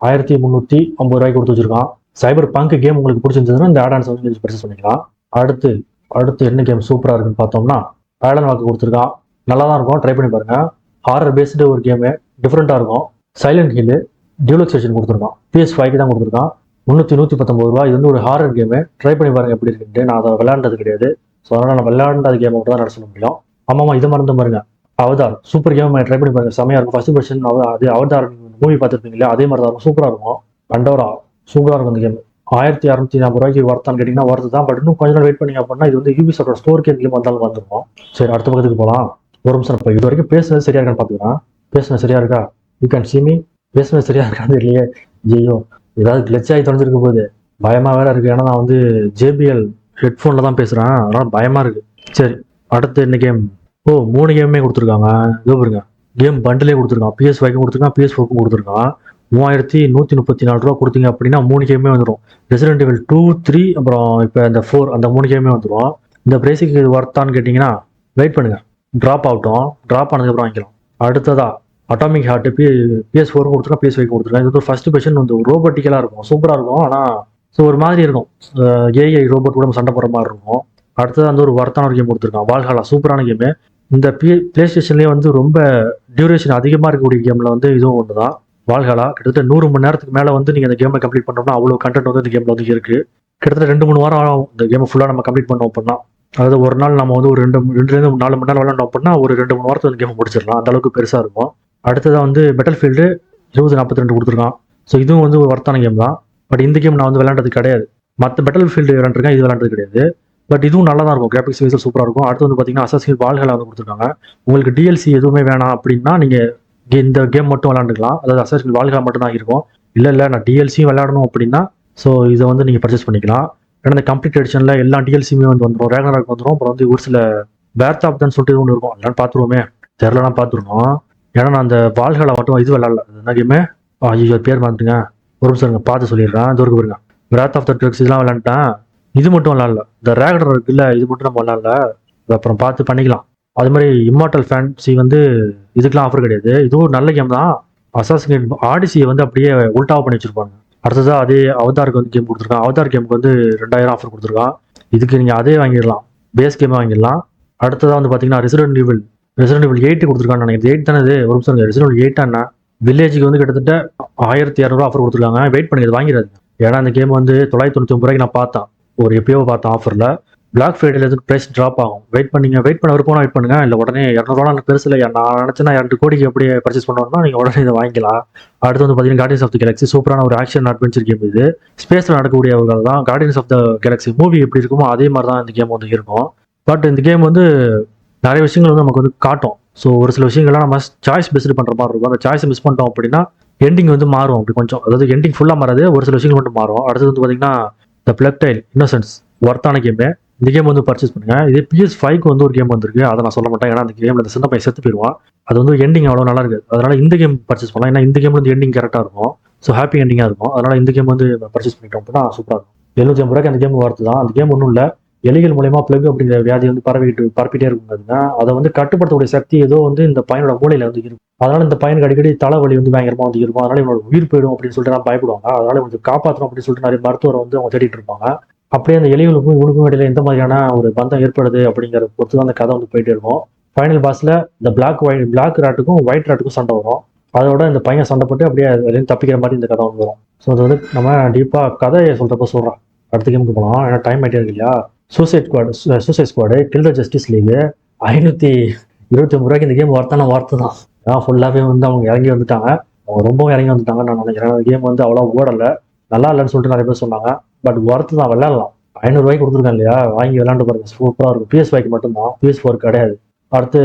1350 ரூபாய்க்கு கொடுத்து வச்சிருக்கான். சைபர் பங்க் கேம் உங்களுக்கு பிடிச்சிருந்ததுன்னா இந்த ஆடான்ஸ் வந்து பர்ச்சேஸ் பண்ணிக்கலாம். அடுத்து என்ன கேம் சூப்பராக இருக்குன்னு பார்த்தோம்னா ஆலன் வாக்கு கொடுத்துருக்கான். நல்லா தான் இருக்கும், ட்ரை பண்ணி பாருங்க. ஹாரர் பேஸ்டு ஒரு கேமு, டிஃப்ரெண்ட்டாக இருக்கும். சைலண்ட் ஹில் டியூலக்ஸ் ஸ்டேஷன் கொடுத்துருக்கான். PS5க்கு தான் கொடுத்துருக்கான். 119 ரூபா. இது வந்து ஒரு ஹாரர் கேமு, ட்ரை பண்ணி பாருங்க எப்படி இருக்குன்ட்டு. நான் அதை விளையாண்டது கிடையாது. ஸோ அதனால் நான் விளையாண்டது கேமை மட்டும் தான் நட சொல்ல முடியும். ஆமாம், இதை மறந்து பாருங்க. அவதார் சூப்பர் கேம், ட்ரை பண்ணி பாருங்க, செமையாக இருக்கும். ஃபர்ஸ்ட் பர்சன் அது அவதார் மூவி பார்த்துருப்பீங்க இல்லையா, அதே மாதிரி தான் இருக்கும், சூப்பராக இருக்கும். பண்டோரா சூப்பராக இருக்கும். இந்த கேம் 1250 ரூபாய்க்கு ஒர்த்தான்னு கேட்டிங்கன்னா ஒர்த்து தான். பட் இன்னும் கொஞ்ச நாள் வெயிட் பண்ணீங்க அப்படின்னா இது வந்து யூபிசாஃப்ட் ஸ்டோர் கேம் வந்தாலும் வந்துருக்கும். சரி, அடுத்த பக்கத்துக்கு போகலாம். ஒரு நிமிஷம். இப்போ இது வரைக்கும் பேசுனது சரியா இருக்கான்னு பார்த்துக்கிறேன். பேசுனது சரியா இருக்கா? You can see me. பேசுனது சரியா இருக்கான்னு இல்லையே. ஐயோ, ஏதாவது கிளச் ஆகி தொலைஞ்சிருக்க போகுது, பயமா வேற இருக்கு. ஏன்னா நான் வந்து JBL ஹெட்ஃபோனில் தான் பேசுகிறேன், அதனால பயமா இருக்கு. சரி, அடுத்து என்ன கேம்? 3 கேமுமே கொடுத்துருக்காங்க. இதோ பாருங்க, கேம் பண்டிலே கொடுத்துருக்கான். PS5க்கும் கொடுத்துருக்கான், PS4க்கும் கொடுத்துருக்கான். 3134 ரூபா கொடுத்தீங்க அப்படின்னா 3 கேமுமே வந்துடும். ரெசிடென்ட் ஈவில் 2, 3 அப்புறம் இப்போ இந்த 4, அந்த 3 கேமுமே வந்துடும். இந்த பிரைஸுக்கு இது ஒர்த்தான்னு கேட்டிங்கன்னா வெயிட் பண்ணுங்க, ட்ராப் ஆகட்டும். ட்ராப் ஆனதுக்கப்புறம் வாங்கிக்கலாம். அடுத்ததா அட்டாமிக் ஹார்ட் PS4 கொடுத்துருக்கா, PS5 கொடுத்துருக்கேன். இது வந்து ஃபர்ஸ்ட் பர்சன் வந்து ரோபோட்டிக்கலாக இருக்கும், சூப்பராக இருக்கும். ஆனால் ஸோ ஒரு மாதிரி இருக்கும், AI ரோபோட் கூட சண்டை போடுற மாதிரி இருக்கும். அடுத்தது வந்து ஒரு ஒர்த்தான ஒரு கேம் கொடுத்துருக்கான், வால்ஹாலா. சூப்பரான கேமு. இந்த பிளே ஸ்டேஷன்லேயே வந்து ரொம்ப டியூரேஷன் அதிகமாக இருக்கக்கூடிய கேமில் வந்து இதுவும் ஒன்று தான், வால்ஹாலா. கிட்டத்தட்ட 100 மணி நேரத்துக்கு மேலே வந்து நீங்கள் அந்த கேமை கம்ப்ளீட் பண்ணோம்னா அவ்வளோ கண்டென்ட் வந்து இந்த கேமில் வந்து இருக்குது. கிட்டத்தட்ட 2-3 வாரம் ஆகும் இந்த கேமை ஃபுல்லாக நம்ம கம்ப்ளீட் பண்ணோம் அப்படின்னா. அதாவது ஒரு நாள் நம்ம வந்து ஒரு 2-4 மணி நேரம் விளையாண்டோம் அப்படின்னா ஒரு 2-3 வாரத்தில் அந்த கேமை முடிச்சிடலாம், அந்த அளவுக்கு பெருசாக இருக்கும். அடுத்ததான் வந்து Battlefield 2042 கொடுத்துருக்கான். ஸோ இதுவும் வந்து ஒரு ஒர்த்தான கேம் தான். பட் இந்த கேம் நான் வந்து விளையாண்டது கிடையாது. மற்ற Battlefield விளையாண்டுருக்கேன், இது விளையாண்டது கிடையாது. பட் இதுவும் நல்லா தான் இருக்கும், கிராஃபிக்ஸ் வைஸில் சூப்பராக இருக்கும். அடுத்து வந்து பார்த்தீங்கன்னா அசாசின் வால்ஹாலா வந்து கொடுத்துருக்காங்க. உங்களுக்கு DLC எதுவுமே வேணாம் அப்படின்னா நீங்கள் இந்த கேம் மட்டும் விளையாண்டுக்கலாம். அதாவது அசாசின் வால்ஹாலா மட்டும் தான் இருக்கும். இல்லை நான் DLCயும் விளையாடணும் அப்படின்னா ஸோ இதை வந்து நீங்கள் பர்ச்சேஸ் பண்ணிக்கலாம். ஏன்னா இந்த கம்ப்ளீட் எடிஷனில் எல்லா DLCயுமே வந்து வந்துடும். ரேக்னராக் வந்துடும். அப்புறம் வந்து ஒரு சில பேர்த் ஆஃப் தான் சொல்லிட்டு ஒன்று இருக்கும், அதெல்லாம் பார்த்துருவோமே, தெரிலனா பார்த்துருக்கோம். ஏன்னா நான் அந்த வால்களை மட்டும் இது விளாட்ல, என்ன கேமு, ஐயோ பேர் பார்த்துங்க, ஒரு நிமிஷம் இருங்க பார்த்து சொல்லிடுறேன். இது இருக்கு பாருங்க, பிராத் ஆஃப் த ட்ரக்ஸ் இதெல்லாம் விளாண்டுட்டேன். இது மட்டும் விளாட்ல, இந்த ரேகடர் இருக்குல்ல, இது மட்டும் நம்ம விளாட்ல, அப்புறம் பார்த்து பண்ணிக்கலாம். அது மாதிரி இம்மார்டல் ஃபேன்சி வந்து இதுக்கெல்லாம் ஆஃபர் கிடையாது. இதுவும் ஒரு நல்ல கேம் தான். அசாசின் ஆடிசியை வந்து அப்படியே உல்டாவா பண்ணி வச்சிருப்பாங்க. அடுத்ததாக அதே அவதாருக்கு வந்து கேம் கொடுத்துருக்கான். அவதார் கேமுக்கு வந்து 2000 ஆஃபர் கொடுத்துருக்கான். இதுக்கு நீங்கள் அதே வாங்கிடலாம், பேஸ் கேமே வாங்கிடலாம். அடுத்ததாக வந்து பார்த்தீங்கன்னா ரெசிடென்ட் ஈவில் 8 கொடுத்துருக்கான்னு நினைக்கிறேன். 8 தானே இது, ஒரு நிமிஷம். ரெசிடென்ட் 8 வில்லேஜுக்கு வந்து கிட்டத்தட்ட 1200 ஆஃபர் கொடுத்துருக்காங்க. வெயிட் பண்ணி இது வாங்கிறாது. ஏன்னா அந்த கேம் வந்து 999 ரூபாய்க்கு நான் பார்த்தேன், ஒரு எப்பயோ பார்த்தேன் ஆஃபரில். பிளாக் ஃப்ரைடேல எதுக்கு ப்ரைஸ் ட்ராப் ஆகும். வெயிட் பண்ண விருப்பம் வெயிட் பண்ணுங்க. இல்லை உடனே 200 எனக்கு பெருசு இல்லை, நான் நினச்சேன்னா 2 கோடிக்கு அப்படியே பர்ச்சேஸ் பண்ணோம்னா நீங்கள் உடனே இதை வாங்கிக்கலாம். அடுத்து வந்து பார்த்தீங்கன்னா கார்டியன்ஸ் ஆஃப் த கேலக்ஸி, சூப்பரான ஒரு ஆக்ஷன் அட்வென்ச்சர் கேம். இது ஸ்பேஸில் நடக்கக்கூடியவர்கள் தான். Guardians of the Galaxy movie எப்படி இருக்குமோ அதே மாதிரி தான் இந்த கேம் வந்து இருக்கும். பட் இந்த கேம் வந்து நிறைய விஷயங்கள் வந்து நமக்கு வந்து காட்டும். ஸோ ஒரு சில விஷயங்கள்லாம் நம்ம சாய்ஸ் பேஸ்டு பண்ணுற மாதிரி இருக்கும். அந்த சாய்ஸை மிஸ் பண்ணிட்டோம் அப்படின்னா எண்டிங் வந்து மாறும் அப்படி கொஞ்சம், அதாவது எண்டிங் ஃபுல்லாக மாறாது, ஒரு சில விஷயங்கள் மட்டும் மாறும். அடுத்தது வந்து பார்த்தீங்கன்னா த பிளக்டைல் இன்னசென்ஸ், ஒர்த்தான கேமு. இந்த கேம் வந்து பர்ச்சேஸ் பண்ணுங்க. இது PS5க்கு வந்து ஒரு கேம் வந்திருக்கு, அதை நான் சொல்ல மாட்டேன். ஏன்னா அந்த கேமில் இந்த சின்ன பையன் செத்து போயிடுவான். அது வந்து எண்டிங் அவ்வளோ நல்லா இருக்குது. அதனால இந்த கேம் பர்ச்சேஸ் பண்ணலாம். ஏன்னா இந்த கேம் வந்து எண்டிங் கரெக்டாக இருக்கும். ஸோ ஹாப்பி எண்டிங்காக இருக்கும். அதனால இந்த கேம் வந்து பர்ச்சேஸ் பண்ணிட்டோம் அப்படின்னா சூப்பராக இருக்கும். 750 ரூபாய்க்கு அந்த கேம் வரது தான். அந்த கேம் ஒன்றும் இல்லை, எலிகள் மூலயமா பிளக் அப்படிங்கிற வியாதி வந்து பரப்பிட்டே இருக்குங்க. அதை வந்து கட்டுப்படுத்தக்கூடிய சக்தி ஏதோ வந்து இந்த பையனோட மூளையில வந்து இருக்கும். அதனால இந்த பையனுக்கு அடிக்கடி தலைவலி வந்து பயங்கரமா வந்து இருக்கும். அதனால இவனோட உயிர் போயிடும் அப்படின்னு சொல்லிட்டு நான் பயப்படுவாங்க. அதனால இவனுக்கு காப்பாற்றணும் அப்படின்னு சொல்லிட்டு நிறைய மருத்துவரை வந்து அவங்க தேடிட்டு இருப்பாங்க. அப்படியே அந்த எலிகளுக்கும் இவனுக்கும் இடையில எந்த மாதிரியான ஒரு பந்தம் ஏற்படுது அப்படிங்கிற பொறுத்து தான் அந்த கதை வந்து போயிட்டே இருக்கும். ஃபைனல் பாஸ்ல இந்த பிளாக் ராட்டுக்கும் ஒயிட் ராட்டுக்கும் சண்டை வரும். அதோட இந்த பையன் சண்டை போட்டு அப்படியே அதுலேருந்து தப்பிக்கிற மாதிரி இந்த கதை வந்து வரும். ஸோ அது வந்து நம்ம டீப்பாக கதையை சொல்றப்ப சொல்கிறோம். அடுத்த கேமுக்கு போகலாம், ஏன்னா டைம் ஆகிட்டே இருக்கு இல்லையா. Suicide Squad kill the Justice League 529 ரூபாய்க்கு இந்த கேம் வார்த்தை தான். ஏன்னா ஃபுல்லாகவே வந்து அவங்க இறங்கி வந்துட்டாங்க, அவங்க ரொம்பவும் இறங்கி வந்துட்டாங்கன்னு நான் நினைக்கிறேன். அந்த கேம் வந்து அவ்வளோ ஓடலை, நல்லா இல்லைன்னு சொல்லிட்டு நிறைய பேர் சொன்னாங்க. பட் ஒர்த்து தான், விளையாடலாம். 500 ரூபாய்க்கு கொடுத்துருக்கேன் இல்லையா, வாங்கி விளையாண்டு பாருங்க, சூப்பராக இருக்கும். PS5க்கு மட்டும்தான், PS4 கிடையாது. அடுத்து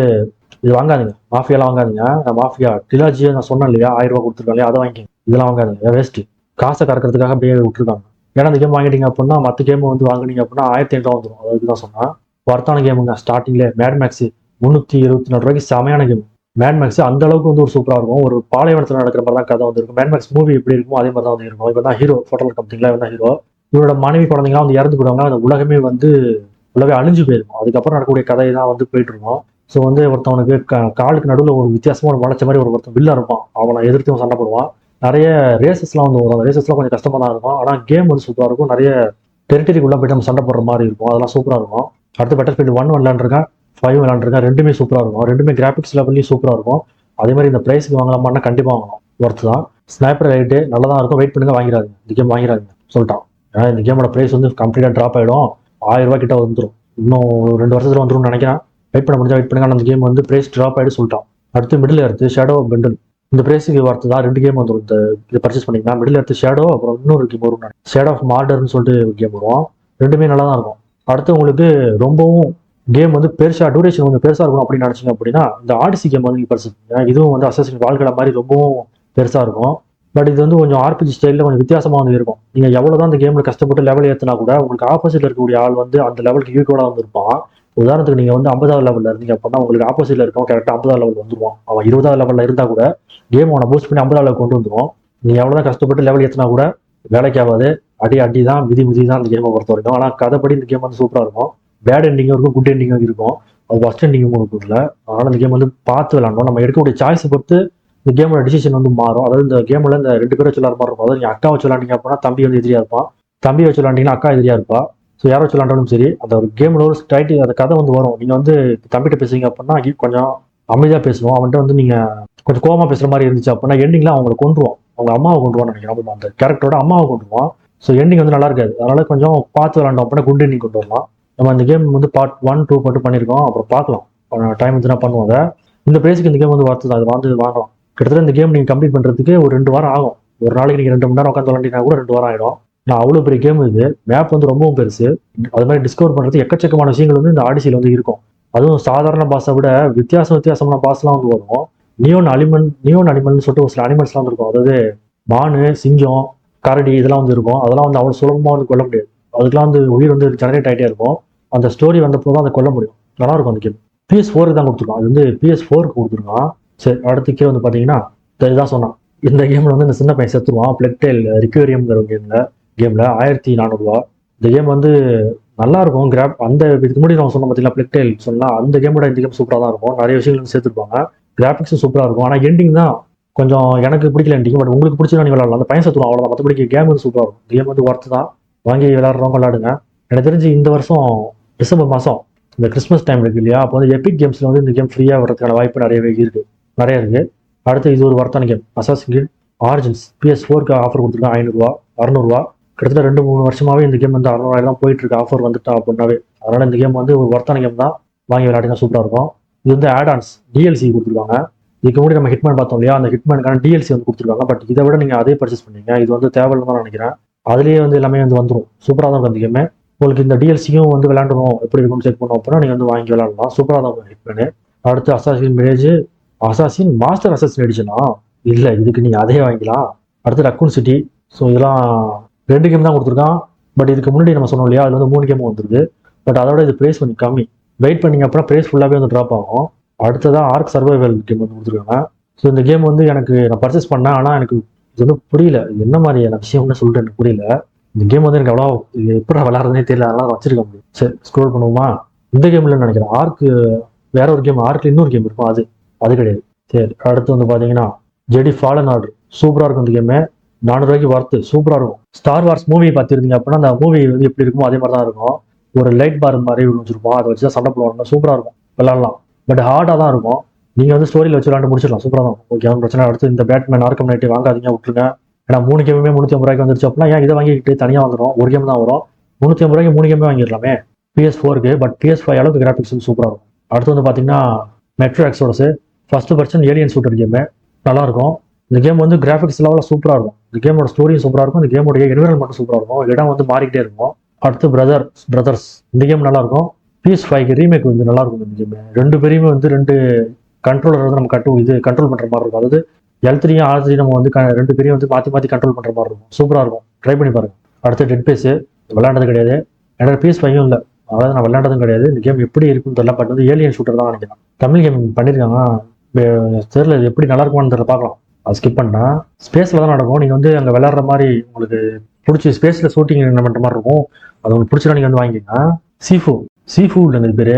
இது வாங்காதீங்க, மாஃபியாலாம் வாங்காதீங்க. நான் மாஃபியா டிலாஜியை நான் சொன்னேன் இல்லையா, 1000 ரூபா கொடுத்துருக்கேன் இல்லையா, அதை வாங்கிங்க. இதெல்லாம் வாங்காதீங்க, வேஸ்ட்டு. காசை கறக்கிறதுக்காக அப்படியே விட்டுருக்காங்க. ஏன்னா அந்த கேம் வாங்கிட்டீங்க அப்படின்னா மற்ற கேம் வந்து வாங்கினீங்க அப்படின்னா 1500 வந்துடும். அதுக்கு தான் சொன்னேன். ஒர்த்தான கேமுங்க. ஸ்டார்டிங்லேயே மேட் மேக்ஸ் 324 ரூபாய்க்கு செமையான கேம். மேட் மேக்ஸ் அந்த அளவுக்கு வந்து ஒரு சூப்பராக இருக்கும். ஒரு பாலைவனத்தில் நடக்கிற மாதிரி தான் கதை வந்து இருக்கும். மேட் மேக்ஸ் மூவி எப்படி இருக்குமோ அதே மாதிரி தான் வந்து இருக்கும். இப்போ தான் ஹீரோ ஃபோட்டோவில் கம்பெனிங்களா, இவன் தான் ஹீரோ. இவரோட மனைவி குழந்தைங்களாம் வந்து இறந்து போயிடுவாங்க. அந்த உலகமே வந்து ஃபுல்லாகவே அழிஞ்சு போயிருக்கும். அதுக்கப்புறம் நடக்கக்கூடிய கதை தான் வந்து போயிட்டு இருக்கும். ஸோ வந்து ஒருத்தவனுக்கு காலுக்கு நடுவில் ஒரு வித்தியாசமாக ஒரு வளைச்ச மாதிரி ஒருத்தன் வில்லா இருப்பான். அவனை எதிர்த்து சண்டை போடுவான். நிறைய ரேசஸ்லாம் வந்து வரும். அந்த ரேசஸ்லாம் கொஞ்சம் கஷ்டமாக தான் இருக்கும். ஆனால் கேம் வந்து சூப்பராக இருக்கும். நிறைய டெரிட்டரிக்குள்ளே போய்ட்டு நம்ம சண்டை போடுற மாதிரி இருக்கும். அதெல்லாம் சூப்பராக இருக்கும். அடுத்து Battlefield 1 விளாண்டுருக்கேன், 5 விளாண்டுருக்கேன். ரெண்டுமே சூப்பராக இருக்கும். ரெண்டுமே கிராஃபிக்ஸ் லெவல்லையும் சூப்பராக இருக்கும். அதே மாதிரி இந்த ப்ரைஸுக்கு வாங்கலாமான்னா கண்டிப்பாக வாங்கலாம், ஒர்த்து தான். ஸ்னைப்பர் ரைட்டு நல்லா தான் இருக்கும். வெயிட் பண்ணுங்க, வாங்கிடாதீங்க, இந்த கேம் வாங்கிடாதீங்க சொல்லிட்டான். ஏன்னா இந்த கேமோட ப்ரைஸ் வந்து கம்ப்ளீட்டாக ட்ராப் ஆகிடும். 1000 ரூபா கிட்ட வந்துடும். இன்னும் 2 வருஷத்துல வந்துடும் நினைக்கிறேன். வெயிட் பண்ண முடிஞ்சா வெயிட் பண்ணுங்க. அந்த கேம் வந்து ப்ரைஸ் ட்ராப் ஆகிட்டு சொல்லிட்டான். அடுத்து மிடில் எர்த் ஷேடோ பெண்டில், இந்த ப்ரைஸுக்கு வார்த்தை தான். 2 கேம் வந்துடும். இதை பர்ச்சேஸ் பண்ணிங்கன்னா மிடில் எர்த் ஷேடோ, அப்புறம் இன்னொரு கேம் வரும், ஷேடோ ஆஃப் மார்டர்னு சொல்லிட்டு ஒரு கேம் வரும். ரெண்டுமே நல்லா தான் இருக்கும். அடுத்து உங்களுக்கு ரொம்பவும் கேம் வந்து டூரேஷன் கொஞ்சம் பெருசாக இருக்கணும் அப்படின்னு நினச்சிங்க அப்படின்னா இந்த ஆடிசி கேம் வந்து நீங்கள் பர்ச்சேஸ் பண்ணுங்க. இதுவும் வந்து அசாசின் வால்கடை மாதிரி ரொம்பவும் பெருசாக இருக்கும். பட் இது வந்து கொஞ்சம் RPG ஸ்டைலில் கொஞ்சம் வித்தியாசமாக வந்து இருக்கும். நீங்கள் எவ்வளோ தான் இந்த கேமில் கஷ்டப்பட்டு லெவல் ஏற்றினா கூட உங்களுக்கு ஆப்போசிட்டில் இருக்கக்கூடிய ஆள் வந்து அந்த லெவலுக்கு ஈக்குவலாக வந்து இருப்பான். உதாரணத்துக்கு நீங்கள் வந்து 50வது லெவலில் இருந்தீங்க அப்படின்னா உங்களுக்கு ஆப்போசிட்டில் இருக்கவங்க கரெக்டாக 50வது லெவல் வந்துருவான். அவன் 20வது லெவலில் இருந்தால் கூட கேம் அவனை பூஸ்ட் பண்ணி 50வது லெவல் கொண்டு வந்துடும். நீங்கள் எவ்வளோ தான் கஷ்டப்பட்டு லெவல் ஏற்றினா கூட வேலைக்கு ஆகாது. அடி தான், மிதி தான் இந்த கேமை பொறுத்த வரைக்கும். ஆனால் கதைப்படி இந்த கேம் வந்து சூப்பராக இருக்கும். பேட் எண்டிங்கும் இருக்கும், குட் எண்டிங்கும் இருக்கும். அது ஃபர்ஸ்ட் எண்டிங்கும் இருக்கும் இல்லை. அதனால் இந்த கேம் வந்து பார்த்து விளாண்டோம். நம்ம எடுக்கக்கூடிய சாய்ஸை பொறுத்து இந்த கேமோட டிசிஷன் வந்து மாறும். அதாவது இந்த கேமில் இந்த 2 பேரை வச்சு விளாட்ற மாதிரி இருக்கும். அதாவது நீங்கள் அக்கா வச்சு விளாண்டிங்க அப்படின்னா தம்பி வந்து எதிரியாக இருப்பான். தம்பி வச்சு விளாண்டிங்கன்னா அக்கா எதிரியாக இருப்பா. ஸோ யாரை வச்சு விளாண்டாலும் சரி, அந்த ஒரு கேமில் ஒரு டைட்டில் அந்த கதை வந்து வரும். நீங்கள் வந்து தம்பிகிட்ட பேசுறீங்க அப்படின்னா கொஞ்சம் அமைதியாக பேசணும். அவன்கிட்ட வந்து நீங்கள் கொஞ்சம் கோவமாக பேசுகிற மாதிரி இருந்துச்சு அப்படின்னா எண்டிங்கில் அவங்களை கொண்டுருவான். அவங்க அம்மாவை கொண்டுருவான்னு நினைக்கிறேன். அந்த கேரக்டரோட அம்மாவை கொண்டுருவான். ஸோ எண்டிங் வந்து நல்லா இருக்காது. அதனால கொஞ்சம் பார்த்து விளாண்டோம் அப்படின்னா குட் எண்டிங் கொண்டு வரலாம். நம்ம இந்த கேம் வந்து பார்ட் 1, 2 மட்டும் பண்ணியிருக்கோம். அப்புறம் பார்க்கலாம், டைம் இருந்துச்சுன்னா பண்ணுவோம். அதை இந்த ப்ரைஸுக்கு இந்த கேம் வந்து வார்த்து தான், அது வந்து வாங்கலாம். கிட்டத்தட்ட இந்த கேம் நீங்கள் கம்ப்ளீட் பண்ணுறதுக்கு ஒரு 2 வாரம் ஆகும். ஒரு நாளைக்கு நீங்கள் 2 மணி நேரம் உட்காந்து விளாண்டினா கூட 2 வாரம் ஆகிடும். நான் அவ்வளோ பெரிய கேம் இது. மேப் வந்து ரொம்பவும் பெருசு. அது மாதிரி டிஸ்கவர் பண்ணுறது எக்கச்சக்கமான விஷயங்கள் வந்து இந்த ஆடிசியில் வந்து இருக்கும். அதுவும் சாதாரண பாஸை விட வித்தியாசமான பாஸ்லாம் வந்து வரும். நியோன் அனிமல்னு சொல்லிட்டு ஒரு சில அனிமல்ஸ்லாம் வந்து இருக்கும். அதாவது மானு, சிங்கம், கரடி இதெல்லாம் வந்து இருக்கும். அதெல்லாம் வந்து அவ்வளோ சுலபமாக வந்து கொல்ல முடியாது. அதுக்கெல்லாம் வந்து உயிர் வந்து ஜெனரேட் ஆகிட்டே இருக்கும். அந்த ஸ்டோரி வந்தப்போ தான் அதை கொல்ல முடியும். நல்லா இருக்கும் அந்த கேம். PS4 தான் கொடுத்துருக்கான். அது வந்து PS4 கொடுத்துருக்கான். சரி, அடுத்து கீழே வந்து பார்த்தீங்கன்னா இதுதான் சொன்னான். இந்த கேமில் வந்து இந்த சின்ன பையன் செத்துருவான். பிளெக்டெயில் ரிக்யூரியம்ங்கிற கேமில் 1400 இந்த கேம் வந்து நல்லா இருக்கும். அந்த இதுக்கு முன்னாடி நான் சொன்ன பார்த்தீங்கன்னா பிளெக்டெயில் சொன்னால் அந்த கேமோட இந்த கேம் சூப்பராக தான் இருக்கும். நிறைய விஷயங்கள் வந்து சேர்த்துருப்பாங்க. கிராஃபிக்ஸும் சூப்பராக இருக்கும். ஆனால் எண்டிங் தான் கொஞ்சம் எனக்கு பிடிக்கல எண்டிங். பட் உங்களுக்கு பிடிச்சா நீ விளாடலாம். அந்த பையன் செத்துருவான் அவ்வளோதான். மற்றபடி கேம் வந்து சூப்பராக இருக்கும். கேம் வந்து ஒர்த்து தான். வாங்கி விளாட்றவங்க விளாடுங்க. எனக்கு தெரிஞ்சு இந்த வருஷம் டிசம்பர் மாதம் இந்த கிறிஸ்மஸ் டைம் இருக்கு இல்லையா, அப்போ வந்து எபிக் கேம்ஸில் வந்து இந்த கேம் ஃப்ரீயாக வரதுக்கான வாய்ப்பு நிறைய இருக்கு. அடுத்து இது ஒரு வர்த்தான கேம் அசாசின் கிரீட் ஆரிஜின்ஸ். PS4க்கு ஆஃபர் கொடுத்துருக்காங்க 500 600. கிட்டத்தட்ட 2-3 வருஷமாவே இந்த கேம் வந்து 600 தான் போயிட்டு இருக்கு ஆஃபர் வந்துட்டா அப்படின்னாவே. அதனால இந்த கேம் வந்து ஒரு வர்த்தான கேம் தான். வாங்கி விளையாடினா சூப்பராக இருக்கும். இது வந்து ஆடான்ஸ் DLC கொடுத்துருக்காங்க. இதுக்கு முன்னாடி நம்ம ஹிட்மேன் பார்த்தோம் இல்லையா, அந்த ஹிட்மேனுக்கான DLC வந்து கொடுத்துருக்காங்க. பட் இதை விட நீங்கள் அதே பர்ச்சேஸ் பண்ணீங்க. இது வந்து தேவையில்லைன்னு தான் நினைக்கிறேன். அதுலேயே வந்து எல்லாமே வந்து வந்துடும். சூப்பராக தான் இருக்கும் அந்த கேமே. உங்களுக்கு இந்த DLCயும் வந்து விளையாடணும் எப்படி இருக்கும்னு செக் பண்ணோம் அப்படின்னா நீங்கள் வந்து வாங்கி விளையாடலாம். சூப்பராக தான் இருக்கும் ஹிட்மேனு. அடுத்து Assassin's Mirage assassin master assassin எடிஷனா இல்லை, இதுக்கு நீங்கள் அதே வாங்கிக்கலாம். அடுத்து ரக்கூன் சிட்டி. ஸோ இதெல்லாம் 2 கேம் தான் கொடுத்துருக்கான். பட் இதுக்கு முன்னாடி நம்ம சொன்னோம் இல்லையா, அது வந்து 3 கேமும் வந்துருக்கு. பட் அதோட இது ப்ரைஸ் கொஞ்சம் கம்மி. வெயிட் பண்ணிங்க அப்புறம் ப்ரைஸ் ஃபுல்லாகவே வந்து ட்ராப் ஆகும். அடுத்ததான் ஆர்க் சர்வைவல் கேம் வந்து கொடுத்துருக்காங்க. ஸோ இந்த கேம் வந்து நான் பர்ச்சேஸ் பண்ணேன். ஆனால் எனக்கு இது வந்து புரியல. இது என்ன மாதிரியான விஷயம்னு சொல்லிட்டு எனக்கு புரியல. இந்த கேம் வந்து எனக்கு அவ்வளோ எப்படி விளாட்றதுனே தெரியல. அதெல்லாம் வச்சிருக்க முடியும். சரி, ஸ்க்ரோல் பண்ணுவோமா. இந்த கேம்ல நினைக்கிறேன் ஆர்க்கு வேற ஒரு கேம். ஆர்க்கில் இன்னொரு கேம் இருக்கும். அது கிடையாது. சரி, அடுத்து வந்து பார்த்தீங்கன்னா ஜெடி ஃபாலன் ஆர்டர். சூப்பராக இருக்கும் இந்த கேமு. 400 வர்த்து. சூப்பராக இருக்கும். ஸ்டார் வார்ஸ் மூவி பார்த்துருந்தீங்க அப்படின்னா அந்த மூவி வந்து எப்படி இருக்குமோ அதே மாதிரி தான் இருக்கும். ஒரு லைட் பார் மாதிரி வச்சிருப்போம். அதை வச்சு தான் சண்டை போடுவாங்க. சூப்பராக இருக்கும், விளாட்லாம். பட் ஹார்டாக தான் இருக்கும். நீங்கள் வந்து ஸ்டோரியில் வச்சு விளாண்டு முடிச்சிடலாம். சூப்பராக தான் இருக்கும். ஓகே, அவன் பிரச்சனை. அடுத்து இந்த பேட்மேன் ஆர்க்கம் நைட்டு வாங்காதீங்க, விட்டுருங்க. ஏன்னா 3 கேமுமே 350 வந்துருச்சு அப்படின்னா ஏன் இதை வாங்கிக்கிட்டு தனியாக வந்துடும். ஒரு கேம் தான் வரும். 350 3 கேமே வாங்கிடலாமே PS4க்கு. பட் PS5 அளவுக்கு கிராஃபிக்ஸ் சூப்பராக இருக்கும். அடுத்து வந்து பார்த்தீங்கன்னா metro exodus first person alien shooter game. நல்லா இருக்கும். இந்த கேம் வந்து கிராஃபிக்ஸ் லெவலில் சூப்பராக இருக்கும். இந்த கேமோட ஸ்டோரியும் சூப்பராக இருக்கும். இந்த கேமோட என்விரான்மெண்ட்டும் சூப்பராக இருக்கும். இடம் வந்து மாறிக்கிட்டே இருக்கும். அடுத்து பிரதர்ஸ். இந்த கேம் நல்லா இருக்கும். PS5க்கு ரீமேக் வந்து நல்லா இருக்கும். இந்த கேம் 2 பேரையுமே வந்து 2 கண்ட்ரோலர் வந்து நம்ம கண்ட்ரோல் பண்ணுற மாதிரி இருக்கும். அதாவது L3 R3 நம்ம வந்து 2 பேரையும் வந்து மாற்றி கண்ட்ரோல் பண்ணுற மாதிரி இருக்கும். சூப்பராக இருக்கும். ட்ரை பண்ணி பாருங்க. அடுத்து டெட் பேஸ் விளையாண்டது கிடையாது. என்னோட PS5யும் இல்லை. அதாவது நான் விளையாண்டதும் கிடையாது. இந்த கேம் எப்படி இருக்குன்னு தெரியல. பட் வந்து ஏலியன் ஷூட்டர் தான் நினைக்கிறேன். தமிழ் கேம் பண்ணியிருக்காங்க. தெரியல இது எப்படி நல்லா இருக்குமான்னு தெரியல. பார்க்கலாம். அது ஸ்கிப் பண்ணா ஸ்பேஸில் தான் நடக்கும். நீங்கள் வந்து அங்கே விளையாடுற மாதிரி உங்களுக்கு பிடிச்சி ஸ்பேஸில் ஷூட்டிங் என்ன பண்ணுற மாதிரி இருக்கும். அது உங்களுக்கு பிடிச்சா நீங்கள் வந்து வாங்கிக்கோங்க. சீஃபு இல்லைங்க பேர்.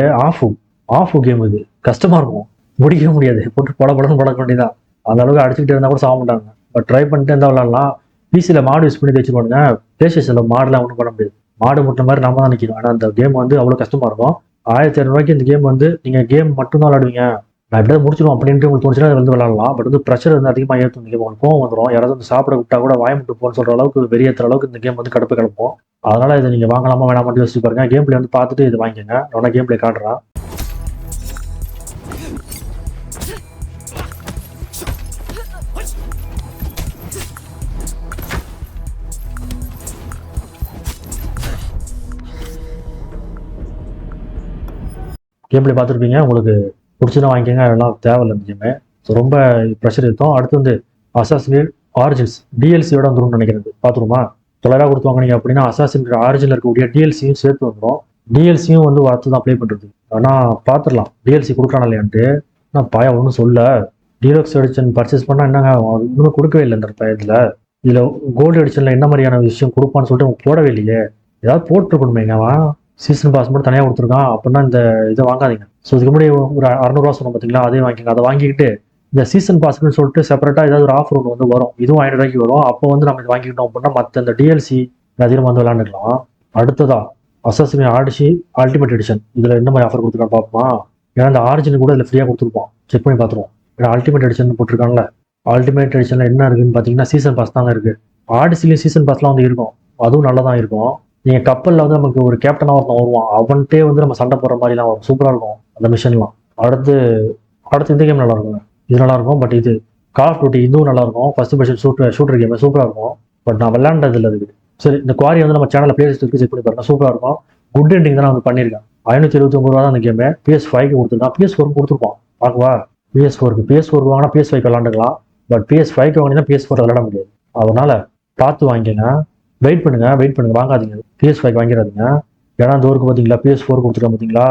Half game. இது கஷ்டமாக இருக்கும். முடிக்கவே முடியாது. போட்டு படப்படன்னு படக்க வேண்டியதான். அந்த அளவுக்கு அடிச்சுக்கிட்டே இருந்தால் கூட சாக மாட்டாங்க. பட் ட்ரை பண்ணிட்டு இருந்தால் விளாட்லாம். பிசியில் மாடு யூஸ் பண்ணி தேய்ச்சிக்கோங்க. பிளேஸ்டேஷனில் மாடெலாம் ஒன்றும் பண்ண முடியாது. மாடு முட்டை மாதிரி நம்ம தான் நிற்கணும். ஆனால் அந்த கேம் வந்து அவ்வளோ கஷ்டமாக இருக்கும். 1200 இந்த கேம் வந்து நீங்கள் கேம் மட்டும்தான் விளாடுவீங்க. நான் எப்படியாவது முடிச்சிடும் அப்படின்ட்டு உங்களுக்கு தோணுச்சுன்னா அதை வந்து விளாடலாம். பட் வந்து ப்ரெஷர் வந்து அதிகமாக ஏற்றும். இந்த கேம் உங்களுக்கு கோவம் வந்துடும். யாராவது வந்து சாப்பிட விட்டா கூட வாயமுட்டு போன்னு சொல்கிற அளவுக்கு வெளியேற்றுற அளவுக்கு இந்த கேம் வந்து கடுப்பு கிளப்போம். அதனால இதை நீங்கள் வாங்கலாமா வேணாமான்னு யோசிச்சு பாருங்க. கேம் பிளே வந்து பார்த்துட்டு இது வாங்கிக்கோங்க. நான் கேம் பிளே காட்டுறேன். கேம் பிளே பார்த்துருப்பீங்க. உங்களுக்கு பிடிச்சதான் வாங்கிக்கோங்க. அதெல்லாம் தேவையில்லை இந்த கேமு. ஸோ ரொம்ப ப்ரெஷர் இருக்கும். அடுத்து வந்து அசாசின் கிரீட் ஆரிஜின்ஸ் DLCயோட வந்துடும் நினைக்கிறது. பார்த்துருமா 900 கொடுத்து வாங்கினீங்க அப்படின்னா அசாசின் கிரீட் ஆரிஜினில் இருக்கக்கூடிய DLCயும் சேர்த்து வந்துடும். DLCயும் வந்து வார்த்து தான் ப்ளே பண்ணுறது. ஆனால் பார்த்துடலாம் DLC கொடுக்கலாம் இல்லையான்ட்டு. நான் பாயா ஒன்றும் சொல்ல. டீலக்ஸ் எடிஷன் பர்ச்சேஸ் பண்ணால் என்னங்க இன்னும் கொடுக்கவே இல்லை. இந்த இதில் கோல்டு எடிஷனில் என்ன மாதிரியான விஷயம் கொடுப்பான்னு சொல்லிட்டு அவங்க போடவே இல்லையே. ஏதாவது போட்டுருக்கணுமேங்கவா. சீசன் பாஸ் மட்டும் தனியாக கொடுத்துருக்கான் அப்படின்னா இந்த இதை வாங்காதீங்க. ஸோ இதுக்கு முன்னாடி ஒரு 600 சொன்னோம் பார்த்தீங்களா, அதே வாங்கிக்கோங்க. அதை வாங்கிக்கிட்டு இந்த சீசன் பாஸ்ன்னு சொல்லிட்டு செப்பரேட்டாக ஏதாவது ஒரு ஆஃபர் ஒன்று வந்து வரும். இதுவும் 500 வரும். அப்போ வந்து நம்ம இது வாங்கிக்கிட்டோம் அப்படின்னா மற்ற இந்த DLC அதிகமாக வந்து விளாண்டுக்கலாம். அடுத்ததா அசாசின் ஆடிஷி அல்டிமேட் எடிஷன். இதில் என்ன மாதிரி ஆஃபர் கொடுத்துருக்கான்னு பார்ப்போமா. ஏன்னா இந்த ஆரிஜின் கூட இதில் ஃப்ரீயாக கொடுத்துருப்போம். செக் பண்ணி பார்த்துருவோம். ஏன்னா அல்டிமேட் எடிஷன் போட்டிருக்காங்கல்ல. அல்டிமேட் எடிஷனில் என்ன இருக்குன்னு பார்த்தீங்கன்னா சீசன் பாஸ் தாங்க இருக்குது. ஆடிசிலையும் சீசன் பாஸ்லாம் வந்து இருக்கும். அதுவும் நல்லா தான் இருக்கும். நீங்கள் கப்பலில் வந்து நமக்கு ஒரு கேப்டனாக ஒருத்தன் வருவான். அவன்கிட்டே வந்து நம்ம சண்டை போடுற மாதிரிலாம் வரும். சூப்பராக இருக்கும் அந்த மிஷன்லாம். அடுத்து இந்த கேம் நல்லா இருக்குங்க. இது நல்லா இருக்கும். பட் இது கால் ஆஃப் டியூட்டி இதுவும் நல்லா இருக்கும். ஃபர்ஸ்ட் பர்சன் ஷூட்டர் கேம் சூப்பராக இருக்கும். பட் நான் விளையாண்டதில் இருக்குது. சரி, இந்த குவாரி வந்து நம்ம சேனலில் பிளேலிஸ்ட் இருக்கு, செக் பண்ணி பாருங்க. சூப்பராக இருக்கும். குட் எண்டிங் தான் நான் வந்து பண்ணியிருக்கேன். 579 தான் அந்த கேமு. PS5க்கு கொடுத்துருக்கான். PS4 கொடுத்துருப்போம். பார்க்கவா PS4 வாங்கினா PS5 விளாண்டுக்கலாம். பட் PS5க்கு வாங்கினா PS4 விளாட முடியாது. அதனால பார்த்து வாங்கிக்கங்க. வெயிட் பண்ணுங்க வாங்காதீங்க. PS5 வாங்கிடாதீங்க. ஏன்னா இந்த ஊருக்கு பார்த்தீங்களா PS4 கொடுத்துருக்கான் பார்த்தீங்களா.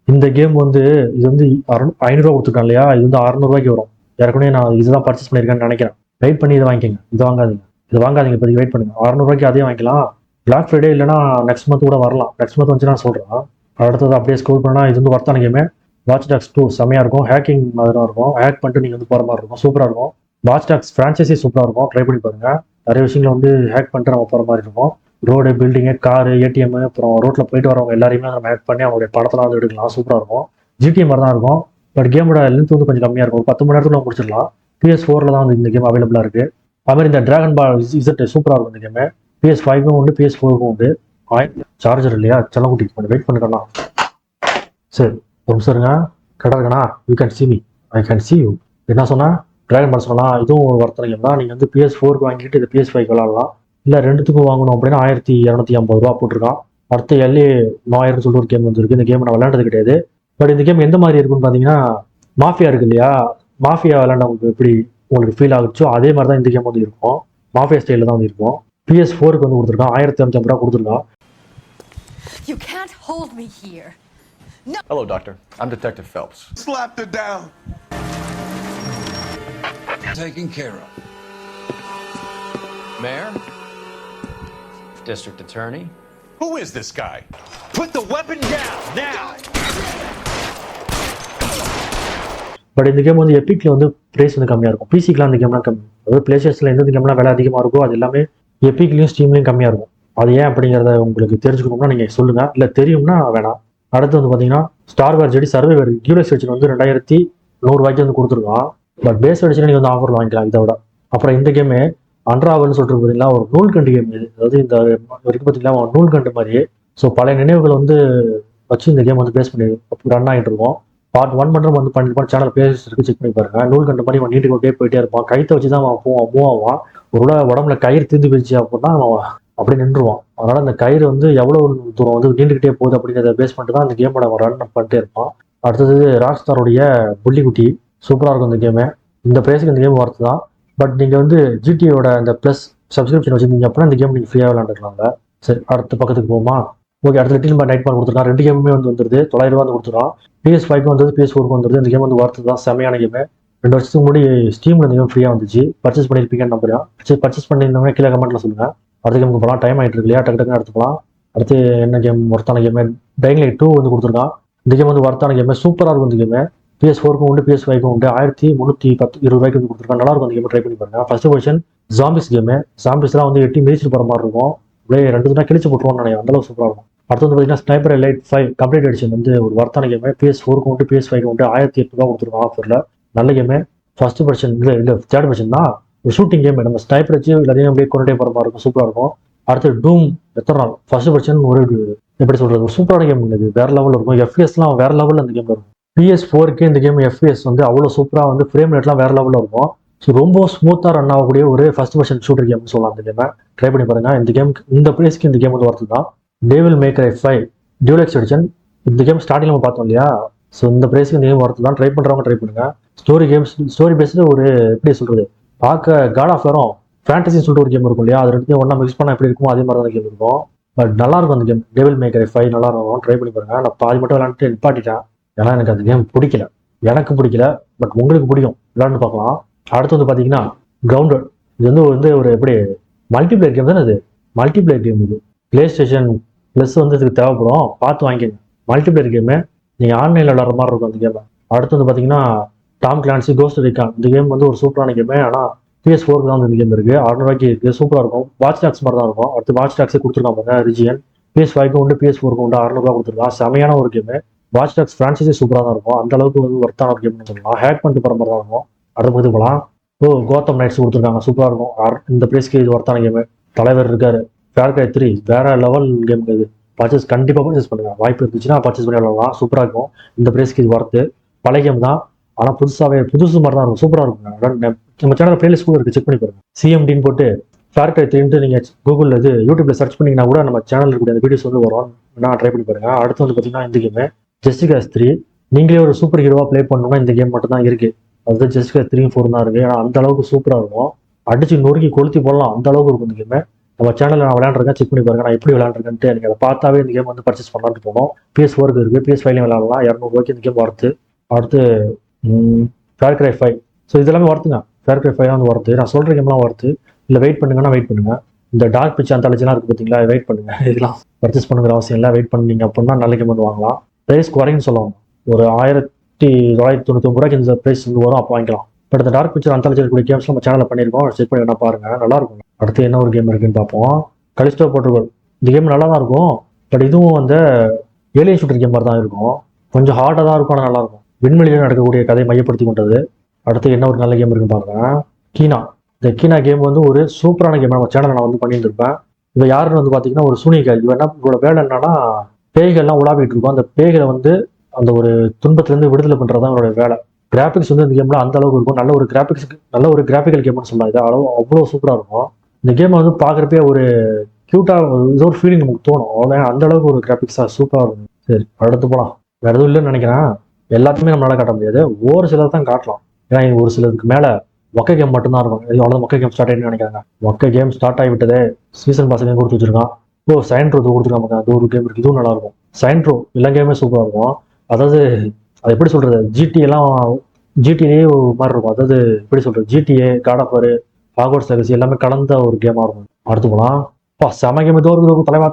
இந்த கேம் வந்து இது வந்து 500 கொடுத்துருக்கான் இல்லையா, இது வந்து 600 வரும். ஏற்கனவே நான் இதுதான் பர்ச்சேஸ் பண்ணியிருக்கேன்னு நினைக்கிறேன். வெயிட் பண்ணி இதை வாங்கிக்கோங்க, இது வாங்காதீங்க இப்போதைக்கு வெயிட் பண்ணுங்க. 600 அதே வாங்கிக்கலாம். பிளாக் ஃப்ரைடே இல்லைனா நெக்ஸ்ட் மந்த் கூட வரலாம். நெக்ஸ்ட் மந்த் வந்து நான் சொல்கிறேன். அடுத்தது அப்படியே ஸ்கோர் பண்ணால் இது வந்து ஒர்த்தான கேமு. வாட்ச் டாக்ஸ் 2 செம்மையாக இருக்கும். ஹேக்கிங் மாதிரி தான் இருக்கும். ஹேக் பண்ணிட்டு நீங்கள் வந்து போகிற மாதிரி இருக்கும். சூப்பராக இருக்கும். வாட்ச் டாக்ஸ் ஃப்ரான்ச்சைஸி சூப்பராக இருக்கும். ட்ரை பண்ணி பாருங்கள். நிறைய விஷயங்களை வந்து ஹேக் பண்ணிட்டு நம்ம போகிற மாதிரி இருக்கும். ரோடு, பில்டிங்கு, காரு, ஏடிஎம், அப்புறம் ரோட்டில் போயிட்டு வரவங்க எல்லாரையுமே நம்ம ஹேக் பண்ணி அவங்களுடைய படத்தெல்லாம் வந்து எடுக்கலாம். சூப்பராக இருக்கும். ஜிடிஏ மாதிரி தான் இருக்கும். பட் கேமோட லென்த் வந்து கொஞ்சம் கம்மியாக இருக்கும். 10 மணி நேரத்தில் முடிச்சிடலாம். PS4 தான் வந்து இந்த கேம் அவைலபிளாக இருக்குது. அதுமாதிரி இந்த டிராகன் பால் இசட் சூப்பராக இருக்கும் இந்த கேமு. PS5 உண்டு, PS4 உண்டு. சார்ஜர் இல்லையா, செல்லக்குட்டி கொஞ்சம் வெயிட் பண்ணிக்கலாம். சரி ஒரு நிமிஷம் இருங்க. கரெக்டாக இருக்கணா? You can see me, I can see you. என்ன சொன்னால் டிராகன் பால் சொன்னால் இதுவும் ஒரு வர்த்தனை கேம் தான். நீங்கள் வந்து PS4 வாங்கிட்டு இது PS5 விளாடலாம். இல்லை ரெண்டுத்துக்கும் வாங்கணும் அப்படின்னா 1250 போட்டிருக்கான். அடுத்து LA நாயர்னு சொல்லிட்டு ஒரு கேம் வந்துருக்கு. இந்த கேம் நான் விளையாண்டது கிடையாது. பட் இந்த கேம் எந்த மாதிரி இருக்குன்னு பார்த்தீங்கன்னா, மாஃபியா இருக்கு இல்லையா, மாஃபியா விளையாண்டவங்களுக்கு எப்படி உங்களுக்கு ஃபீல் ஆகுச்சோ அதே மாதிரி தான் இந்த கேம் வந்து இருக்கும். மாஃபியா ஸ்டைலில் தான் வந்து இருக்கும். PS4 வந்து கொடுத்துருக்கான். 1550 கொடுத்துருக்கான். You can't hold me here. Hello, Doctor. I'm Detective Phelps. Slapped her down. Taken care of. Mayor? District Attorney? Who is this guy? Put the weapon down now. But இந்த game வந்து எப்பிக்ல வந்து price வந்து கம்மியாக இருக்கும். பிசிக்கெலாம் இந்த கேம்லாம் கம்மி. அதாவது பிளே ஸ்டேஷனில் எந்த கேம்லாம் விலை அதிகமாக இருக்கோ அது எல்லாமே எப்பிக்லையும் ஸ்டீம்லையும் கம்மியாக இருக்கும். அது ஏன் அப்படிங்கிறத உங்களுக்கு தெரிஞ்சுக்கணும்னா நீங்கள் சொல்லுங்கள், இல்லை தெரியும்னா வேணாம். அடுத்து வந்து பார்த்தீங்கன்னா ஸ்டார் வார் ஜெடி சர்வைவர் டியூலக்ஸ் எடிஷன் வந்து 2100 வந்து கொடுத்துருக்கான். பட் பேஸ் எடிஷன் நீங்கள் வந்து ஆஃபர் வாங்கிக்கலாம் இதை விட. அப்புறம் இந்த கேமு அன்ராவல்னு சொல்லிட்டு பார்த்தீங்கன்னா ஒரு நூல்கண்டு கேம் இது. அதாவது இந்த வரைக்கும் பார்த்தீங்கன்னா நூல்கண்டு மாதிரியே. ஸோ பழைய நினைவுகள் வந்து வச்சு இந்த கேம் வந்து பேஸ் பண்ணி ரன் ஆகிட்டு இருக்கும். பார்ட் 1 மட்டும் வந்து பண்ணிருப்பான். சேனல் பேஸ் இருக்கு, செக் பண்ணி பாருங்க. நூல்கண்டு மாதிரி அவன் நீட்டு கொண்டே போயிட்டே இருப்பான். கைத்தை வச்சு தான் அவன் மூவ் ஆவான். ஒரு உடம்புல கயிறு தீர்ந்து போயிடுச்சு அப்படின்னா அவன் அப்படியே நின்றுவான். அதனால அந்த கயிறு வந்து எவ்வளவு தூரம் வந்து நீண்டுகிட்டே போகுது அப்படிங்கிறத பேஸ் பண்ணிட்டு தான் அந்த கேமோட அவன் ரன் பண்ணிட்டே இருப்பான். அடுத்தது ராக்ஸ்டாரோடைய புள்ளிக்குட்டி சூப்பராக இருக்கும் இந்த கேமு. இந்த பிரைஸுக்கு இந்த கேம் ஒர்த்து தான். பட் நீங்கள் வந்து ஜிடிஏவோட அந்த ப்ளஸ் சப்ஸ்கிரிப்ஷன் வச்சுருந்தீங்க அப்படின்னா இந்த கேம் நீங்கள் ஃப்ரீயாக விளாண்டுக்கலாங்க. சரி அடுத்த பக்கத்துக்கு போமா. ஓகே, அடுத்த டீம் நைட் பால் கொடுத்துருக்கான். 2 கேமுமே வந்து வந்துருது. 900 வந்து கொடுத்துருக்கான். PS5 வந்து PS4 வந்துருது. இந்த கேம் வந்து ஒர்த்து தான். செமையான கேமு. 2 வருஷத்துக்கு முன்னாடி ஸ்டீமில் இந்த கேம் ஃப்ரீயாக வந்துச்சு. பர்ச்சேஸ் பண்ணியிருப்பீங்கன்னு நம்புறேன். சரி பர்ச்சேஸ் பண்ணியிருந்தவங்க கீழே கமெண்ட்டில் சொல்லுங்கள். அடுத்த கேமுக்கு போகலாம். டைம் ஆகிட்டு இருக்கு இல்லையா, டக்கு டக்குன்னு எடுத்துக்கலாம். அடுத்து என்ன கேம் ஒர்த்தான கேமு, டைங் லைட் 2 வந்து கொடுத்துருக்கான். இந்த கேம் வந்து ஒர்த்தான கேமு. சூப்பராக இருக்கும் இந்த கேமு. PS4 உண்டு, PS5 உண்டு. 1320 வந்து கொடுத்துருக்கான். நல்லா இருக்கும் அந்த கேம், ட்ரை பண்ணி பாருங்க. First position zombies game. ஜாம்பிஸ்லாம் வந்து எட்டி மிதிச்சுட்டு போகிற மாதிரி இருக்கும். அப்படியே 2 தினம் கிழிச்சு போட்டுருவோம்னு நினைக்கிறேன். அந்தளவு சூப்பராக இருக்கும். அடுத்து வந்து பார்த்தீங்கன்னா ஸ்னைப்பர் எலைட் 5 கம்ப்ளீட் எடிஷன் வந்து ஒரு ஒர்த்தான கேமு. PS4 உண்டு, PS5 உண்டு. 1800 கொடுத்துருக்கோம் ஆஃபரில். நல்ல கேமு. ஃபர்ஸ்ட் பொசிஷன் இல்லை தேர்ட் பொசிஷன் தான். ஒரு ஷூட்டிங் கேம். நம்ம ஸ்னைப்பர் வச்சு எல்லாத்தையும் அப்படியே கொண்டுட்டே போகிற மாதிரி இருக்கும். சூப்பராக இருக்கும். அடுத்து டூம் எத்தனால் ஃபர்ஸ்ட் பொசிஷன் ஒரு எப்படி சொல்கிறது, ஒரு சூப்பரான கேம் இது. வேறு லெவலில் இருக்கும். எஃப்பிஎஸ்லாம் வேறு லெவலில் அந்த கேமில் இருக்கும். PS4 இந்த கேம் எஃப்பிஎஸ் வந்து அவ்வளோ சூப்பராக வந்து ஃப்ரேம் ரேட்லாம் வேறு லெவலில் இருக்கும். ஸோ ரொம்ப ஸ்மூத்தாக ரன் ஆகக்கூடிய ஒரு ஃபர்ஸ்ட் பர்சன் ஷூட்டர் கேம்னு சொல்லலாம். இந்த கேமை ட்ரை பண்ணி பாருங்கள். இந்த கேமுக்கு இந்த ப்ரைஸ்க்கு இந்த கேம் வந்து ஒர்த்து தான். டேவில் மேக்கர் 5 டியூலக்ஸ் எடிஷன். இந்த கேம் ஸ்டார்டிங் நம்ம பார்த்தோம் இல்லையா, ஸோ இந்த ப்ரைஸ்க்கு இந்த கேம் ஒர்த்து தான். ட்ரை பண்ணுறவங்க ட்ரை பண்ணுங்கள். ஸ்டோரி பேஸ்டு ஒரு எப்படி சொல்கிறது, பார்க்க காட் ஆஃப் வரும் ஃபேண்டசின்னு சொல்லிட்டு ஒரு கேம் இருக்கும் இல்லையா, அது 2 ஒன்றா மிக்ஸ் பண்ணால் எப்படி இருக்கும் அதே மாதிரி தான் கேம் இருக்கும். பட் நல்லாயிருக்கும் அந்த கேம். டேவில் மேக்கர் 5 நல்லா இருக்கும். ட்ரை பண்ணி பாருங்கள். நான் பாதி மட்டும் விளாண்டுட்டு நிப்பாட்டிட்டேன். ஏன்னா எனக்கு அந்த கேம் பிடிக்கல. எனக்கு பிடிக்கல, பட் உங்களுக்கு பிடிக்கும், விளாண்டு பார்க்கலாம். அடுத்து வந்து பார்த்தீங்கன்னா கிரவுண்டட். இது வந்து ஒரு எப்படி மல்டிபிளேயர் கேம் தானே. இது மல்டிபிளேயர் கேம். இது பிளே ஸ்டேஷன் ப்ளஸ் வந்து இதுக்கு தேவைப்படும். பார்த்து வாங்கிக்கோங்க. Multiplayer game. நீங்கள் ஆன்லைனில் விளாட்ற மாதிரி இருக்கும் அந்த கேமை. அடுத்து வந்து பார்த்தீங்கன்னா டாம் கிளான்சி கோஸ்ட் ரீகான். இந்த கேம் வந்து ஒரு சூப்பரான கேமு. ஆனால் PS4 தான் வந்து இந்த கேம் இருக்குது. 600 இருக்குது. சூப்பராக இருக்கும். வாட்ச் டாக்ஸ் மாதிரி தான் இருக்கும். அடுத்து வாட்ச் டாக்ஸே கொடுத்துருக்காங்க பாருங்க. ரிஜியன் PS5 உண்டு, PS4 உண்டு. 600 கொடுத்துருக்கான். செமையான ஒரு கேமு. வாட்ச் டாக்ஸ் ஃப்ரான்ச்சைஸே சூப்பராக தான் இருக்கும். அந்த அளவுக்கு வந்து ஒர்த்தான ஒரு கேம்னு சொல்லலாம். ஹேக் பண்ணிட்டு போகிற மாதிரி தான் இருக்கும். அடுத்த பக்கத்து போகலாம். கோத்தம் நைட்ஸ் கொடுத்துருக்காங்க. சூப்பராக இருக்கும். இந்த ப்ரைஸ்க்கு இது ஒர்த்தான கேமு. தலைவர் இருக்காரு. ஃபேர் கிரை 3 வேற லெவல் கேம். இது பர்ச்சேஸ் கண்டிப்பாக பர்ச்சேஸ் பண்ணுங்க. வாய்ப்பு இருந்துச்சுன்னா பர்ச்சேஸ் பண்ணி விளாடலாம். சூப்பராக இருக்கும். இந்த ப்ரைஸ்க்கு இது ஒர்த்து. பழைய கேம் தான், ஆனால் புதுசு மாதிரி தான் இருக்கும். சூப்பராக இருக்கும். நம்ம சேனல் பிளேலிஸ்ட் கூட இருக்குது, செக் பண்ணி பாருங்க. CMDன்னு போட்டு ஃபேர் கிரை 3 நீங்கள் கூகுளில் யூடியூப்ல சர்ச் பண்ணிங்கன்னா கூட நம்ம சேனல் இருக்கக்கூடிய அந்த வீடியோஸ் வந்து வரும். நான் ட்ரை பண்ணி பாருங்க. அடுத்து வந்து பார்த்தீங்கன்னா இந்த கேமு ஜெஸ்டிகா 3. நீங்களே ஒரு சூப்பர் ஹீரோவாக ப்ளே பண்ணணும்னா இந்த கேம் மட்டும் தான் இருக்குது. அது ஜெஸ்டிகா 3, 4 தான் இருக்குது. ஆனால் அந்த அளவுக்கு சூப்பராக இருக்கும். அடிச்சு நொறுக்கி கொளுத்தி போடலாம். அந்த அளவுக்கு இருக்கும் இந்த கேமு. நம்ம சேனலில் நான் விளையாண்டுருக்கேன், செக் பண்ணி பாருங்க நான் எப்படி விளையாண்டுருக்கேன்ட்டு. நீங்கள் அதை பார்த்தாவே இந்த கேம் வந்து பர்ச்சேஸ் பண்ணலான்னு போனோம். PS4க்கு இருக்குது, PS5லையும் விளையாடலாம். 200 இந்த கேம் வரது. அடுத்து Far Cry 5. ஸோ இதெல்லாமே வரத்துங்க. Far Cry 5 வந்து வரது. நான் சொல்கிற கேம்லாம் வரது. இல்லை வெயிட் பண்ணுங்கன்னா வெயிட் பண்ணுங்க. இந்த டார்க் பிச் அந்தாலஜிலாம் இருக்குது பார்த்தீங்களா, வெயிட் பண்ணுங்க. இதெல்லாம் பர்ச்சேஸ் பண்ணுங்கிற அவசியம் இல்லை. வெயிட் பண்ணீங்க அப்படின்னா நல்ல கேம் வந்து வாங்கலாம். ப்ரைஸ் குறைன்னு சொல்லுவாங்க. ஒரு 1999 இந்த ப்ரைஸ் வந்து வரும், அப்போ வாங்கிக்கலாம். பட் இந்த டார்க் பிக்சர் அந்தாலஜி இருக்கக்கூடிய கேம்ஸ் நம்ம சேனலில் பண்ணியிருக்கோம், செக் பண்ணி வேணா பாருங்க, நல்லா இருக்கும். அடுத்து என்ன ஒரு கேம் இருக்குன்னு பார்ப்போம். Callisto portable. இந்த கேம் நல்லா தான் இருக்கும். பட் இதுவும் வந்து ஏலியன் ஷூட்டர் கேம் மாதிரி தான் இருக்கும். கொஞ்சம் ஹார்டாக தான் இருக்கும், ஆனால் நல்லா இருக்கும். விண்வெளியில் நடக்கக்கூடிய கதையை மையப்படுத்தி கொண்டது. அடுத்து என்ன ஒரு நல்ல கேம் இருக்குன்னு பார்க்குறேன். கீனா. இந்த கீனா கேம் வந்து ஒரு சூப்பரான கேம். நம்ம சேனலில் நான் வந்து பண்ணியிருந்திருப்பேன். இவ யாருன்னு வந்து பார்த்தீங்கன்னா ஒரு சூனியக்காரி. இவரோட வேலை என்னன்னா பேய்கள்லாம் உலாவிட்டு இருக்கும். அந்த பேய்களை வந்து அந்த ஒரு துன்பத்திலேருந்து விடுதலை பண்ணுறது தான் இவரோட வேலை. கிராஃபிக்ஸ் வந்து இந்த கேமில் அந்த அளவுக்கு இருக்கும். நல்ல ஒரு கிராஃபிக்கல் கேம்னு சொல்லலாம். இது அவ்வளோ சூப்பராக இருக்கும். இந்த கேமை வந்து பார்க்குறப்பே ஒரு க்யூட்டாக ஏதோ ஒரு ஃபீலிங் நமக்கு தோணும். அவ்வளோ அந்த அளவுக்கு ஒரு கிராஃபிக்ஸாக சூப்பராக இருக்கும். சரி, அடுத்து போகலாம். வேறு எதுவும் இல்லைன்னு நினைக்கிறேன். எல்லாத்தையுமே நம்மளால காட்ட முடியாது, ஒரு சிலர் தான் காட்டலாம். ஏன்னா ஒரு சிலருக்கு மேலே மொக்க கேம் மட்டும்தான் இருக்கும். அவ்வளோ மொக்க கேம் ஸ்டார்ட் ஆகிட்டு நினைக்கிறாங்க. மொக்க கேம் ஸ்டார்ட் ஆகிவிட்டதே. சீசன் பாஸ் கேம் கொடுத்து வச்சிருக்கான். சைன்ட்ரோ கொடுத்துருக்காங்க. அது ஒரு கேம் இருக்குது, இதுவும் நல்லா இருக்கும். சைன்ட்ரோ எல்லா கேமுமே சூப்பராக இருக்கும். அதாவது அது எப்படி சொல்றது, ஜிடிஏ ஒரு மாதிரி இருக்கும். அதாவது எப்படி சொல்றது, GTA, God of War, Hogwarts Legacy எல்லாமே கலந்த ஒரு கேமா இருக்கும். அடுத்து போலாம். செம கேம் இதோ ஒரு தலைவா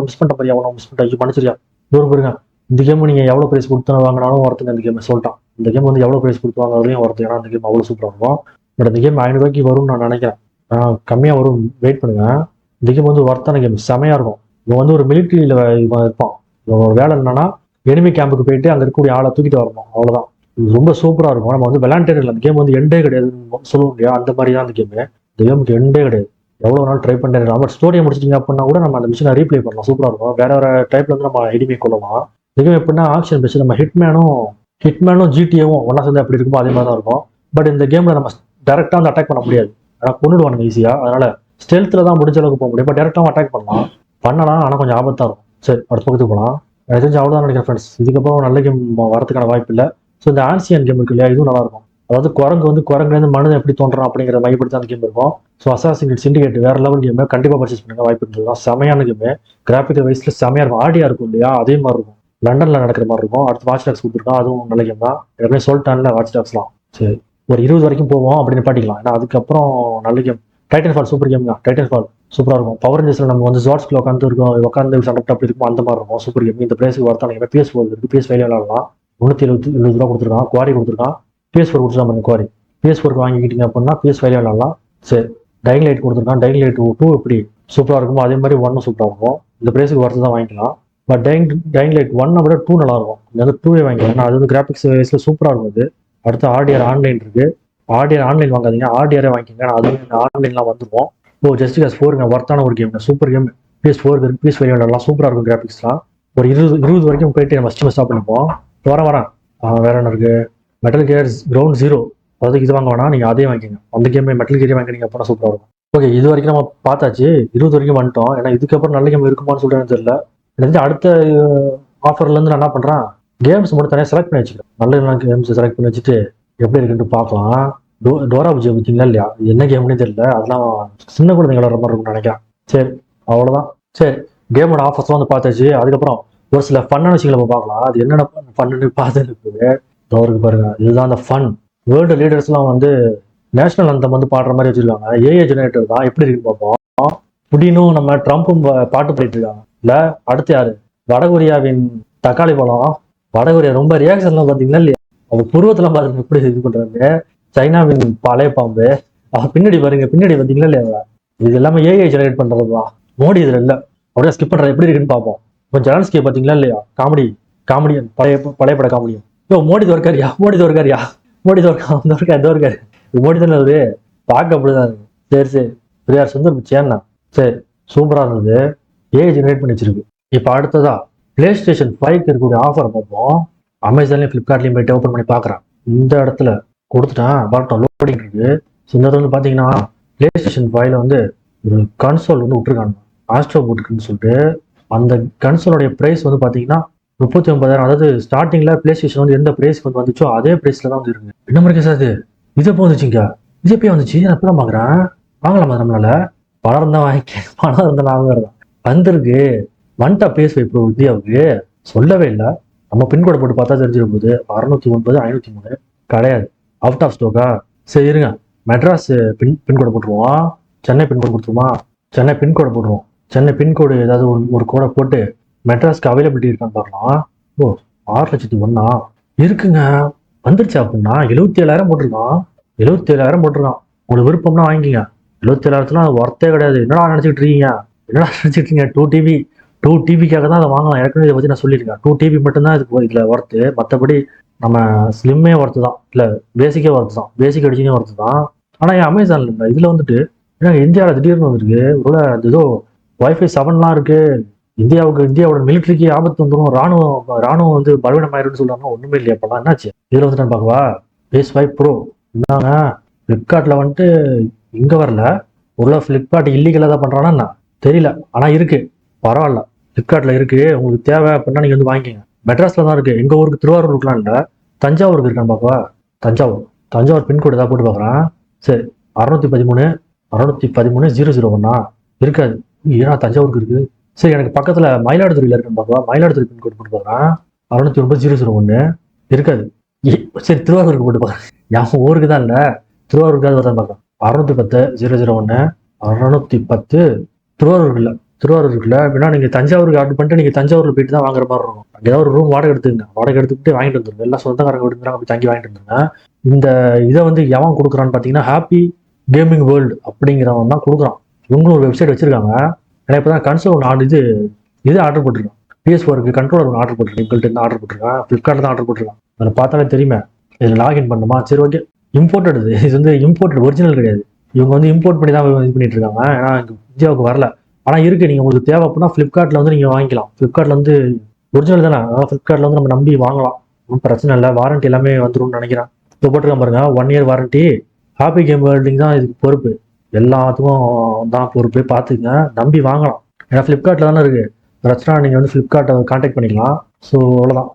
மிஸ் பண்ணிட்ட பாரியா, மிஸ் பண்ணிட்டா மன்னிச்சிரியா. இதோ பாருங்க, இந்த கேம் நீங்க எவ்வளவு பிரைஸ் கொடுத்து வாங்கினாலும் ஒருத்தங்க இந்த கேம் சொல்லிட்டான். இந்த கேம் வந்து எவ்வளவு பிரைஸ் கொடுத்து வாங்குறதையும் ஒருத்தர். ஏன்னா இந்த கேம் அவ்வளவு சூப்பராக இருக்கும். பட் இந்த கேம் 500 ரூபாய்க்கு வரும்னு நான் நினைக்கிறேன். கம்மியாக வரும், வெயிட் பண்ணுங்க. இந்த கேம் வந்து ஒர்த்தான கேம், செமையா இருக்கும். இவன் வந்து ஒரு மிலிட்ரியில இருப்பான். இவனோட வேலை என்னன்னா எனிமி கேம்புக்கு போயிட்டு அங்கே இருக்கக்கூடிய ஆளை தூக்கிட்டு வரணும், அவ்வளோதான். இது ரொம்ப சூப்பராக இருக்கும். நம்ம வந்து விளையாண்டே இல்லை. அந்த கேம் வந்து எண்டே கிடையாதுன்னு சொல்லுவோம் இல்லையா, அந்த மாதிரி தான் அந்த கேமு. இந்த கேமுக்கு எண்டே கிடையாது. எவ்வளோ நாள் ட்ரை பண்ணிட்டே இருக்கலாம். பட் ஸ்டோரியை முடிச்சிட்டிங்க அப்படின்னா கூட நம்ம அந்த மிஷினை ரீப்ளே பண்ணலாம், சூப்பராக இருக்கும். வேற டைப்ல வந்து நம்ம எனிமி கொள்ளலாம். இந்த கேம் எப்படின்னா ஆக்ஷன் பேஸ். நம்ம ஹிட்மேனும் ஜிடிஏவும் ஒன்றா சேர்ந்து அப்படி இருக்குமோ அதே மாதிரி தான் இருக்கும். பட் இந்த கேமில் நம்ம டேரெக்டாக வந்து அட்டாக் பண்ண முடியாது. ஆனால் கொண்டுடுவானுங்க ஈஸியாக. அதனால ஸ்டெல்த்தில் தான் முடிஞ்ச அளவுக்கு போக முடியும். பட் டேரெக்டாகவும் அட்டாக் பண்ணலாம், ஆனால் கொஞ்சம் ஆபத்தாக இருக்கும். சரி, அடுத்த பக்கத்துக்கு போகலாம். எனக்கு தெரிஞ்சு அவ்வளோதான் நினைக்கிறேன் ஃப்ரெண்ட்ஸ். இதுக்கப்புறம் நல்ல கேம் வரதுக்கான வாய்ப்பு இல்லை. ஸோ இந்த ஆன்சியன் கேம் இருக்கு இல்லையா, இதுவும் நல்லா இருக்கும். அதாவது குரங்குலேருந்து மனிதன் எப்படி தோன்றான் அப்படிங்கிற மையப்படுத்தி அந்த கேம் இருக்கும். ஸோ அசாசின் கிரீட் சிண்டிகேட் வேற லெவல் கேம், கண்டிப்பாக பர்ச்சேஸ் பண்ணுங்க, வாய்ப்பு இருந்ததுதான். செமையான கேமு, கிராஃபிக்கல் வைஸ்ல செமையா இருக்கும். ஆடியா இருக்கும் இல்லையா, அதே மாதிரி இருக்கும். லண்டன்ல நடக்கிற மாதிரி இருக்கும். அடுத்து வாட்ச் டாக்ஸ் கொடுத்துருக்கோம், அதுவும் நல்ல கேம் தான். ஏற்கனவே சொல்லிட்டான்ல வாட்ச் டாக்ஸ்லாம். சரி, ஒரு 20 வரைக்கும் போவோம் அப்படின்னு பாட்டிக்கலாம். ஏன்னா அதுக்கப்புறம் நல்ல game. Titan fall super game தான். டைட்டன் ஃபால் சூப்பராக இருக்கும். பவர் ரேஞ்சர்ஸ்ல நம்ம வந்து ஜார்ட்ஸ்ல உட்காந்து சண்டை அப்படி இருக்கும், அந்த மாதிரி இருக்கும். Super game. இந்த பிளேஸுக்கு வரத்தான PS4 இருக்கு, PS5 விளையாடலாம். 370 ரூபா கொடுத்துருக்கான். குவாரி கொடுத்துருக்கான். PS4 கொடுத்துருக்கான். குவாரி PS4 வாங்கிக்கிட்டீங்க அப்படின்னா PS5 விளையாடலாம். சரி, டைங் லைட் கொடுத்துருக்கான். டைங் லைட் 2 எப்படி சூப்பராக இருக்குமோ அதே மாதிரி 1 சூப்பராக இருக்கும். இந்த பிளேஸுக்கு வரது தான் வாங்கிக்கலாம். பட் டைங் லைட் 1 விட 2 நல்லா இருக்கும். இந்த வந்து 2 வாங்கிக்கலாம். ஏன்னா அது வந்து கிராஃபிக்ஸ் வைஸ்ல சூப்பராக இருக்கும். அது அடுத்து ஆர்டிஆர் ஆன்லைன் இருக்கு. ஆர்டிஆர் ஆன்லைன் வாங்காதீங்க, ஆர்டிஆரே வாங்கிக்கோங்க. அது ஆன்லைன்லாம் வந்துடும். ஜஸ்டிஸ் 4 ஒர்த்தான ஒரு கேம், சூப்பர் கேம். PS4 இருக்கு, PS5 விளையாடலாம், சூப்பராக இருக்கும் கிராஃபிக்ஸ்லாம். ஒரு 20 வரைக்கும் போயிட்டு நம்ம ஸ்டாப் பண்ணிப்போம். வரேன். வேற என்ன இருக்கு, மெட்டல் கியர் கிரவுண்ட் 0. அதாவது இது வாங்க வேணாம், நீங்கள் அதே வாங்கிக்கோங்க. அந்த கேமே மெட்டல் கியரே வாங்கினீங்க அப்படின்னா சூப்பராக இருக்கும். ஓகே, இது வரைக்கும் நம்ம பார்த்தாச்சு. 20 வரைக்கும் வந்துட்டோம். ஏன்னா இதுக்கப்புறம் நல்ல கேம் இருக்குமான்னு சொல்லிட்டு தெரியல. எனக்கு அடுத்த ஆஃபர்லேருந்து நான் என்ன பண்ணுறேன், கேம்ஸ் மட்டும் தனியாக செலக்ட் பண்ணி வச்சுக்கிறேன். நல்ல கேம்ஸ் செலக்ட் பண்ணி வச்சுட்டு எப்படி இருக்குன்ட்டு பார்க்கலாம். டோரா பூஜை பார்த்தீங்களா இல்லையா, என்ன கேம்னே தெரியல. அதெல்லாம் சின்ன குழந்தைங்க வர மாதிரி இருக்கும்னு நினைக்கிறேன். சரி, அவ்வளோதான். சரி, கேமோட ஆஃபர்ஸ்லாம் வந்து பார்த்தாச்சு. அதுக்கப்புறம் ஒரு சில ஃபன்னான விஷயங்களை நம்ம பார்க்கலாம். அது என்னென்ன ஃபன்னு பார்த்துருக்கு தவறுக்கு பாருங்க. இதுதான் அந்த ஃபன். வேர்ல்டு லீடர்ஸ்லாம் வந்து நேஷனல் அந்தம் வந்து பாடுற மாதிரி வச்சிருக்காங்க. ஏஐ ஜெனரேட்டர் தான், எப்படி இருக்குன்னு பார்ப்போம். புடினும் நம்ம ட்ரம்ப்பும் பாட்டு பாடிட்டு இருக்காங்க. இல்லை அடுத்து யாரு, வடகொரியாவின் தக்காளி பழம். வடகொரியா ரொம்ப ரியாக்ஷன்லாம் பார்த்தீங்களா இல்லையா, அவங்க புருவத்தெல்லாம் பாருங்க எப்படி இது பண்றாங்க. சைனாவின் பழைய பாம்பு பின்னாடி பாருங்க, பின்னாடி பார்த்தீங்களா இல்லையா. இது எல்லாமே ஏஐ ஜெனரேட் பண்றதுதான். மோடி இதுல இல்லை, அப்படியே ஸ்கிப் பண்றது எப்படி இருக்குன்னு பார்ப்போம். கொஞ்சம் ஜெலன்ஸ்கி பார்த்தீங்களா இல்லையா, காமெடியன் பழைய பட காமெடியன். மோடி தோற்காரியா, மோடி தானே அவரு, பார்க்க அப்படிதான் இருக்கு. சரி பெரியார் சுந்தர் பிச்சையா. சரி, சூப்பரா இருந்தது. ஏஐ ஜெனரேட் பண்ணி வச்சிருக்கு. இப்போ அடுத்ததா PlayStation 5க்கு இருக்கக்கூடிய ஆஃபர் பார்ப்போம். அமேசான்லயும் ஃபிளிப்கார்ட்லயும் போயிட்டு ஓப்பன் பண்ணி பார்க்குறேன். இந்த இடத்துல கொடுத்துட்டேன், பார்ட்டோம் லோடிங் இருக்கு. இந்த இடத்துல வந்து பார்த்தீங்கன்னா PlayStation 5ல வந்து ஒரு கன்சோல் வந்து விட்டுருக்காங்க, ஆஸ்ட்ரோ பூட்டுக்குன்னு சொல்லிட்டு. அந்த கன்சோலோடைய ப்ரைஸ் வந்து பார்த்தீங்கன்னா 39,000. அதாவது ஸ்டார்டிங்ல PlayStation வந்து எந்த ப்ரைஸ்க்கு வந்து வந்துச்சோ அதே ப்ரைஸ்ல தான் வந்து இருக்கு. என்ன மாதிரி சார் இது எப்போ வந்துச்சுங்க, இது எப்போ வந்துச்சு, நான் எப்போ தான் பார்க்குறேன். வாங்கலாமா நம்மளால? பணம் இருந்தா வாங்கிக்க, பணம் இருந்தா நான் தான் வந்திருக்கு. வந்துட்டா PS5 Pro இந்தியாவுக்கு சொல்லவே இல்லை. நம்ம பின்கோடை போட்டு பார்த்தா தெரிஞ்சிட போகுது. 609 503 கிடையாது, அவுட் ஆஃப் ஸ்டோக்கா. சரி இருங்க, மெட்ராஸ் பின்கோடை போட்டுருவோம், சென்னை பின்கோடு கொடுத்துருமா, சென்னை பின்கோடை போட்டுருவோம். சென்னை பின்கோடு ஏதாவது ஒரு கோடை போட்டு மெட்ராஸ்க்கு அவைலபிலிட்டி இருக்கான்னு பார்க்கலாம். ஓ 6,01,000 இருக்குங்க, வந்துருச்சு. அப்படின்னா 77,000 போட்டிருக்கான், 77,000 போட்டிருக்கான். உங்களுக்கு விருப்பம்னா வாங்கிக்கிங்க. 77,000 ஒர்த்தே கிடையாது. என்னடா நினைச்சிட்டு இருக்கீங்க, என்னடா நினைச்சிட்டு இருக்கீங்க? 2 டிபிக்காக தான் அதை வாங்கலாம். ஏற்கனவே இதை பற்றி நான் சொல்லியிருக்கேன். 2 டிபி மட்டும்தான் இதில் ஒர்த்து. மற்றபடி நம்ம ஸ்லிம்மே ஒர்த்து தான், இல்லை பேசிக்கே ஒர்த்து தான், பேசிக் அடிச்சுனே ஒர்த்து தான். ஆனால் என் அமேசானில் இல்லை. இதில் வந்துட்டு ஏன்னா இந்தியாவில் திடீர்னு வந்துருக்கு. ஒரு ஏதோ Wi-Fi 7 இருக்கு. இந்தியாவோட மிலிட்ரிக்கு ஆபத்து வந்துடும், ராணுவம் வந்து பலவீனமாயிருன்னு சொல்றாங்க. ஒண்ணுமே இல்லையா? அப்பெல்லாம் என்னாச்சு? இதுல வந்துட்டு பார்க்கவா, PS5 Pro என்னங்க பிளிப்கார்ட்ல வந்துட்டு இங்க வரல. உள்ள பிளிப்கார்ட் இல்லீகலா தான் பண்றானா தெரியல, ஆனா இருக்கு, பரவாயில்ல, பிளிப்கார்ட்ல இருக்கு. உங்களுக்கு தேவை அப்படின்னா நீங்க வந்து வாங்கிக்கோங்க. மெட்ராஸ்ல தான் இருக்கு. எங்க ஊருக்கு திருவாரூர் இருக்கலாம், இல்ல தஞ்சாவூருக்கு இருக்கான்னு பார்க்கவா. தஞ்சாவூர் பின்கோடு ஏதாவது போட்டு பார்க்குறேன். சரி 613 001 இருக்காது. ஏன்னா தஞ்சாவூருக்கு இருக்கு. சரி எனக்கு பக்கத்துல மயிலாடுதுறையில இருக்குன்னு பார்க்கவா. மயிலாடுதுறை பின்கோடு போட்டு பார்க்குறேன். 609 001 இருக்காது. சரி திருவாரூருக்கு போட்டு பார்க்குறேன். என் ஊருக்கு தான் இல்லை, திருவாரூருக்காவது வரதான் பார்க்கலாம். 610 001 610 திருவாரூருக்கு இல்லை. அப்படின்னா நீங்க தஞ்சாவூருக்கு ஆர்டர் பண்ணிட்டு நீங்க தஞ்சாவூர்ல போயிட்டு தான் வாங்குற மாதிரி இருக்கும். அங்கே ஏதாவது ஒரு ரூம் வாடகை எடுத்துங்க, வாடகை எடுத்துக்கிட்டு வாங்கிட்டு வந்துருங்க. எல்லாம் சொந்தக்காரங்க விடுங்கிறாங்க, அப்படி தங்கி வாங்கிட்டு வந்துருங்க. இந்த இதை வந்து எவன் கொடுக்குறான்னு பார்த்தீங்கன்னா ஹாப்பி கேமிங் வேர்ல்டு அப்படிங்கிறவன் தான் கொடுக்குறான். இவங்களும் ஒரு வெப்சைட் வச்சிருக்காங்க. ஏன்னா இப்போ தான் கன்சோல் ஒன்று இது ஆர்டர் போட்டிருக்கேன். PS4க்கு கண்ட்ரோலர் ஒன்று ஆர்டர் போட்டிருக்கேன். எங்கள்கிட்ட இருந்து ஆர்டர் போட்டிருக்கேன், ஃப்ளிப்கார்ட்டில் தான் ஆர்டர் போட்டிருக்கேன். அதில் பார்த்தாலே தெரியுமே. இதில் லாகின் பண்ணுமா, சரி ஓகே. இம்போர்ட்டட் இது வந்து இம்போர்ட்டட், ஒரிஜினல் கிடையாது. இவங்க வந்து இம்போர்ட் பண்ணி தான் இது பண்ணிட்டு இருக்காங்க. ஏன்னா இந்தியாவுக்கு வரல, ஆனால் இருக்கு. நீங்கள் உங்களுக்கு தேவை அப்படின்னா ஃப்ளிப்கார்ட்டில் வந்து நீங்கள் வாங்கிக்கலாம். ஃப்ளிப்கார்ட்டில் வந்து ஒரிஜினல் தானே, அதாவது ஃப்ளிப்கார்ட்டில் வந்து நம்ம நம்பி வாங்கலாம், ஒன்றும் பிரச்சனை இல்லை. வாரண்ட்டி எல்லாமே வந்துரும்னு நினைக்கிறேன். இப்போ போட்டிருக்கேன் பாருங்க, 1 year வாரண்ட்டி. ஹாப்பி கேம் வேர்ல்டிங் தான் இதுக்கு பொறுப்பு, எல்லாத்துக்கும் தான் பொறுப்பு. பார்த்துங்க, நம்பி வாங்கலாம். ஏன்னா ஃப்ளிப்கார்ட்டில் தானே இருக்குது. பிரச்சனை நீங்கள் வந்து ஃப்ளிப்கார்ட்டை கான்டாக்ட் பண்ணிக்கலாம். ஸோ அவ்வளோதான்.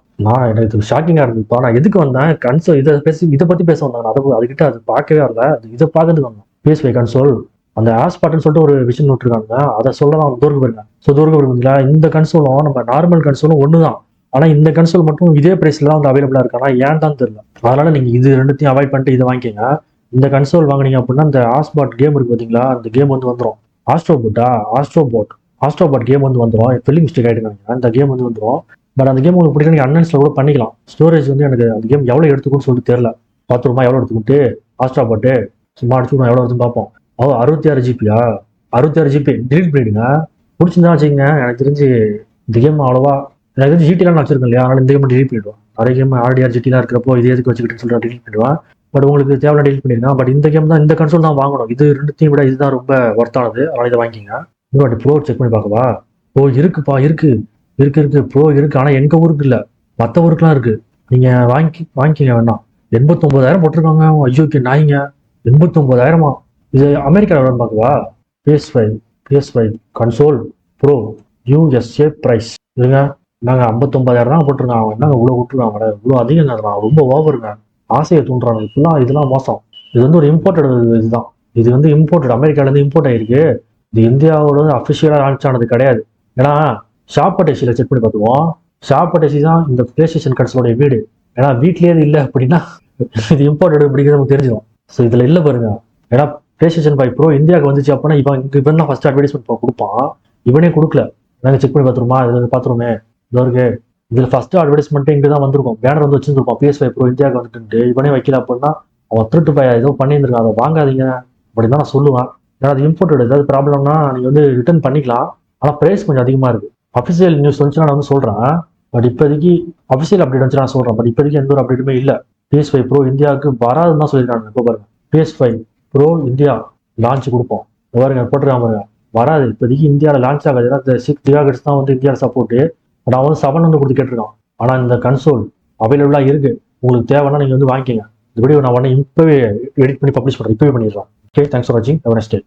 எனக்கு இது ஷாக்கிங்காக இருந்ததுப்பா. நான் எதுக்கு வந்தேன், கன்சோல் இதை பற்றி பேச வந்தாங்க. அதுக்கிட்ட அது பார்க்கவே வரல, இதை பார்க்கறதுக்கு வந்தேன். PS5 கன்சோல் அந்த ஆஸ்பாட்னு சொல்லிட்டு ஒரு விஷயம் விட்டுருக்காங்க, அதை சொல்லலாம். தூருக்கு போயிருங்க. ஸோ தூருக்கு போயிருந்தீங்களா, இந்த கன்சோலும் நம்ம நார்மல் கன்சோலும் ஒன்று தான். ஆனால் இந்த கன்சோல் மட்டும் இதே ப்ரைஸில் தான் வந்து அவைலபிளாக இருக்கு. ஆனால் ஏன் தான் தெரியல. அதனால நீங்கள் இது ரெண்டுத்தையும் அவாய்ட் பண்ணிட்டு இதை வாங்கிக்கோங்க. இந்த கன்சோல் வாங்கினீங்க அப்படின்னா இந்த ஆஸ்பாட் கேம் இருக்கு பார்த்தீங்களா, அந்த கேம் வந்து வந்துடும். ஆஸ்ட்ரோபாட் கேம் வந்து வந்துடும். ஃபில்லிங் மிஸ்டேக் ஆகிட்டு இந்த கேம் வந்து வந்துடும். பட் அந்த கேம் உங்களுக்கு பிடிக்கும், நீங்கள் அன்இன்ஸ்டால் கூட பண்ணிக்கலாம். ஸ்டோரேஜ் வந்து எனக்கு அந்த கேம் எவ்வளோ எடுத்துக்குன்னு சொல்லிட்டு தெரியல. 10 ரூபாய் எவ்வளோ எடுத்துக்கிட்டு ஆஸ்ட்ரோபாட்டு சும்மா அடிச்சுக்கணும், எவ்வளோ எடுத்துன்னு பார்ப்போம். 66 ஜிபியா, 66 ஜிபி டிலீட் பண்ணிடுங்க. பிடிச்சிருந்தா வச்சுக்கோங்க. எனக்கு தெரிஞ்சு இந்த கேம் அவ்வளோவா, எனக்கு தெரிஞ்சு ஜிடிலாம் நான் வச்சிருக்கேன் இல்லையா, அதனால இந்த கேம் டிலீட் பண்ணிடுவேன். நிறைய கேம் RDR ஜிடிலாம் இருக்கிறப்போ இது எதுக்கு வச்சுக்கிட்டு சொல்லிட்டு டிலீட் பண்ணிடுவேன். பட் உங்களுக்கு தேவையான டீல் பண்ணிருக்கேன். பட் இந்த கேம் தான், இந்த கன்சோல் தான் வாங்கணும். இது ரெண்டுத்தையும் விட இதுதான் ரொம்ப ஒர்த்தானது, அதனால இதை வாங்கிங்க. இன்னொரு ப்ரோ செக் பண்ணி பார்க்கவா. இருக்குப்பா, இருக்கு ப்ரோ இருக்கு. ஆனால் எங்க ஊருக்கு இல்லை, மற்ற ஊருக்குலாம் இருக்கு. நீங்க வாங்கிக்கிங்க வேணாம். 89,000 போட்டிருக்காங்க. ஐயோக்கு நாய்ங்க, 89,000. இது அமெரிக்காவில் பார்க்கவா. PS5 console bro USA price இருங்க. நாங்கள் 59,000 தான் போட்டிருக்காங்க. என்னங்க இவ்வளோ விட்டுருக்காங்க, இவ்வளோ அதிகம் தான், ரொம்ப ஓவருங்க. ஆசையை தூண்டுறாங்க இப்பெல்லாம். இதெல்லாம் மோசம். இது வந்து ஒரு இம்போர்ட்டட் இதுதான். இது வந்து இம்போர்ட்டட், அமெரிக்காலேருந்து இம்போர்ட் ஆயிருக்கு. இது இந்தியாவோட அஃபிஷியலாக லான்ச் ஆனது கிடையாது. ஏன்னா ஷாப்பட்டேசியில் செக் பண்ணி பார்த்துவோம். ஷாப்பட்டேசி தான் இந்த PlayStation கன்சோலோடைய வீடு. ஏன்னா வீட்லேயே இது இல்லை அப்படின்னா இது இம்போர்ட்டட் அப்படிங்கிறது நமக்கு தெரிஞ்சிடும். ஸோ இதில் இல்லை பாருங்க. ஏன்னா PlayStation 5 Pro இந்தியாவுக்கு வந்துச்சு அப்படின்னா இவன் தான் ஃபர்ஸ்ட் அட்வர்டைஸ்மெண்ட் கொடுப்பான். இவனே கொடுக்கல. நாங்கள் செக் பண்ணி பார்த்துருமா, இதில் பார்த்துருமே, இதோ இருக்கு. இதில் ஃபர்ஸ்ட் அட்வர்டைஸ்மெண்ட்டு இங்கே தான் வந்திருக்கும். பேனர் வந்து வச்சுருப்பான், PS5 Pro இந்தியாவுக்கு வந்துட்டு. இவனே வைக்கல அப்படின்னா அவன் திருட்டு பையன் ஏதோ பண்ணியிருந்திருக்கான், அதை வாங்காதீங்க அப்படின்னு தான் நான் சொல்லுவேன். ஏன்னா அது இம்போர்ட்டட். ஏதாவது ப்ராப்ளம்னா நீங்கள் வந்து ரிட்டர்ன் பண்ணிக்கலாம். ஆனால் ப்ரைஸ் கொஞ்சம் அதிகமாக இருக்குது. அஃபிஷியல் நியூஸ் வந்துச்சுன்னா நான் வந்து சொல்கிறேன். பட் இப்போதைக்கு அஃபிஷியல் அப்டேட் வந்துச்சு நான் சொல்கிறேன். பட் இப்போதைக்கு எந்த ஒரு அப்டேட்டுமே இல்லை. PS5 Pro இந்தியாவுக்கு வராதுன்னு தான் சொல்லியிருக்காங்க. இப்போ பாருங்க, PS5 Pro இந்தியா லான்ச் கொடுப்போம். பாருங்க போட்டிருக்காங்க பாருங்க, வராது இப்போதைக்கு. இந்தியாவில் லான்ச் ஆகாது. ஏன்னா இந்த 6 GHz தான் வந்து இந்தியாவில் சப்போர்ட்டு. பட் அவன் வந்து 7 வந்து கொடுத்து கேட்டிருக்கான். ஆனால் இந்த கன்சோல் அவைலபிளாக இருக்கு. உங்களுக்கு தேவைன்னா நீங்கள் வந்து வாங்கிக்கோங்க. இந்த வீடியோ நான் இப்போவே எடிட் பண்ணி பப்ளிஷ் பண்ணுறேன், இப்போவே பண்ணிடுறேன். ஓகே, தேங்க்ஸ் ஃபார் வாட்சிங். Have a nice day.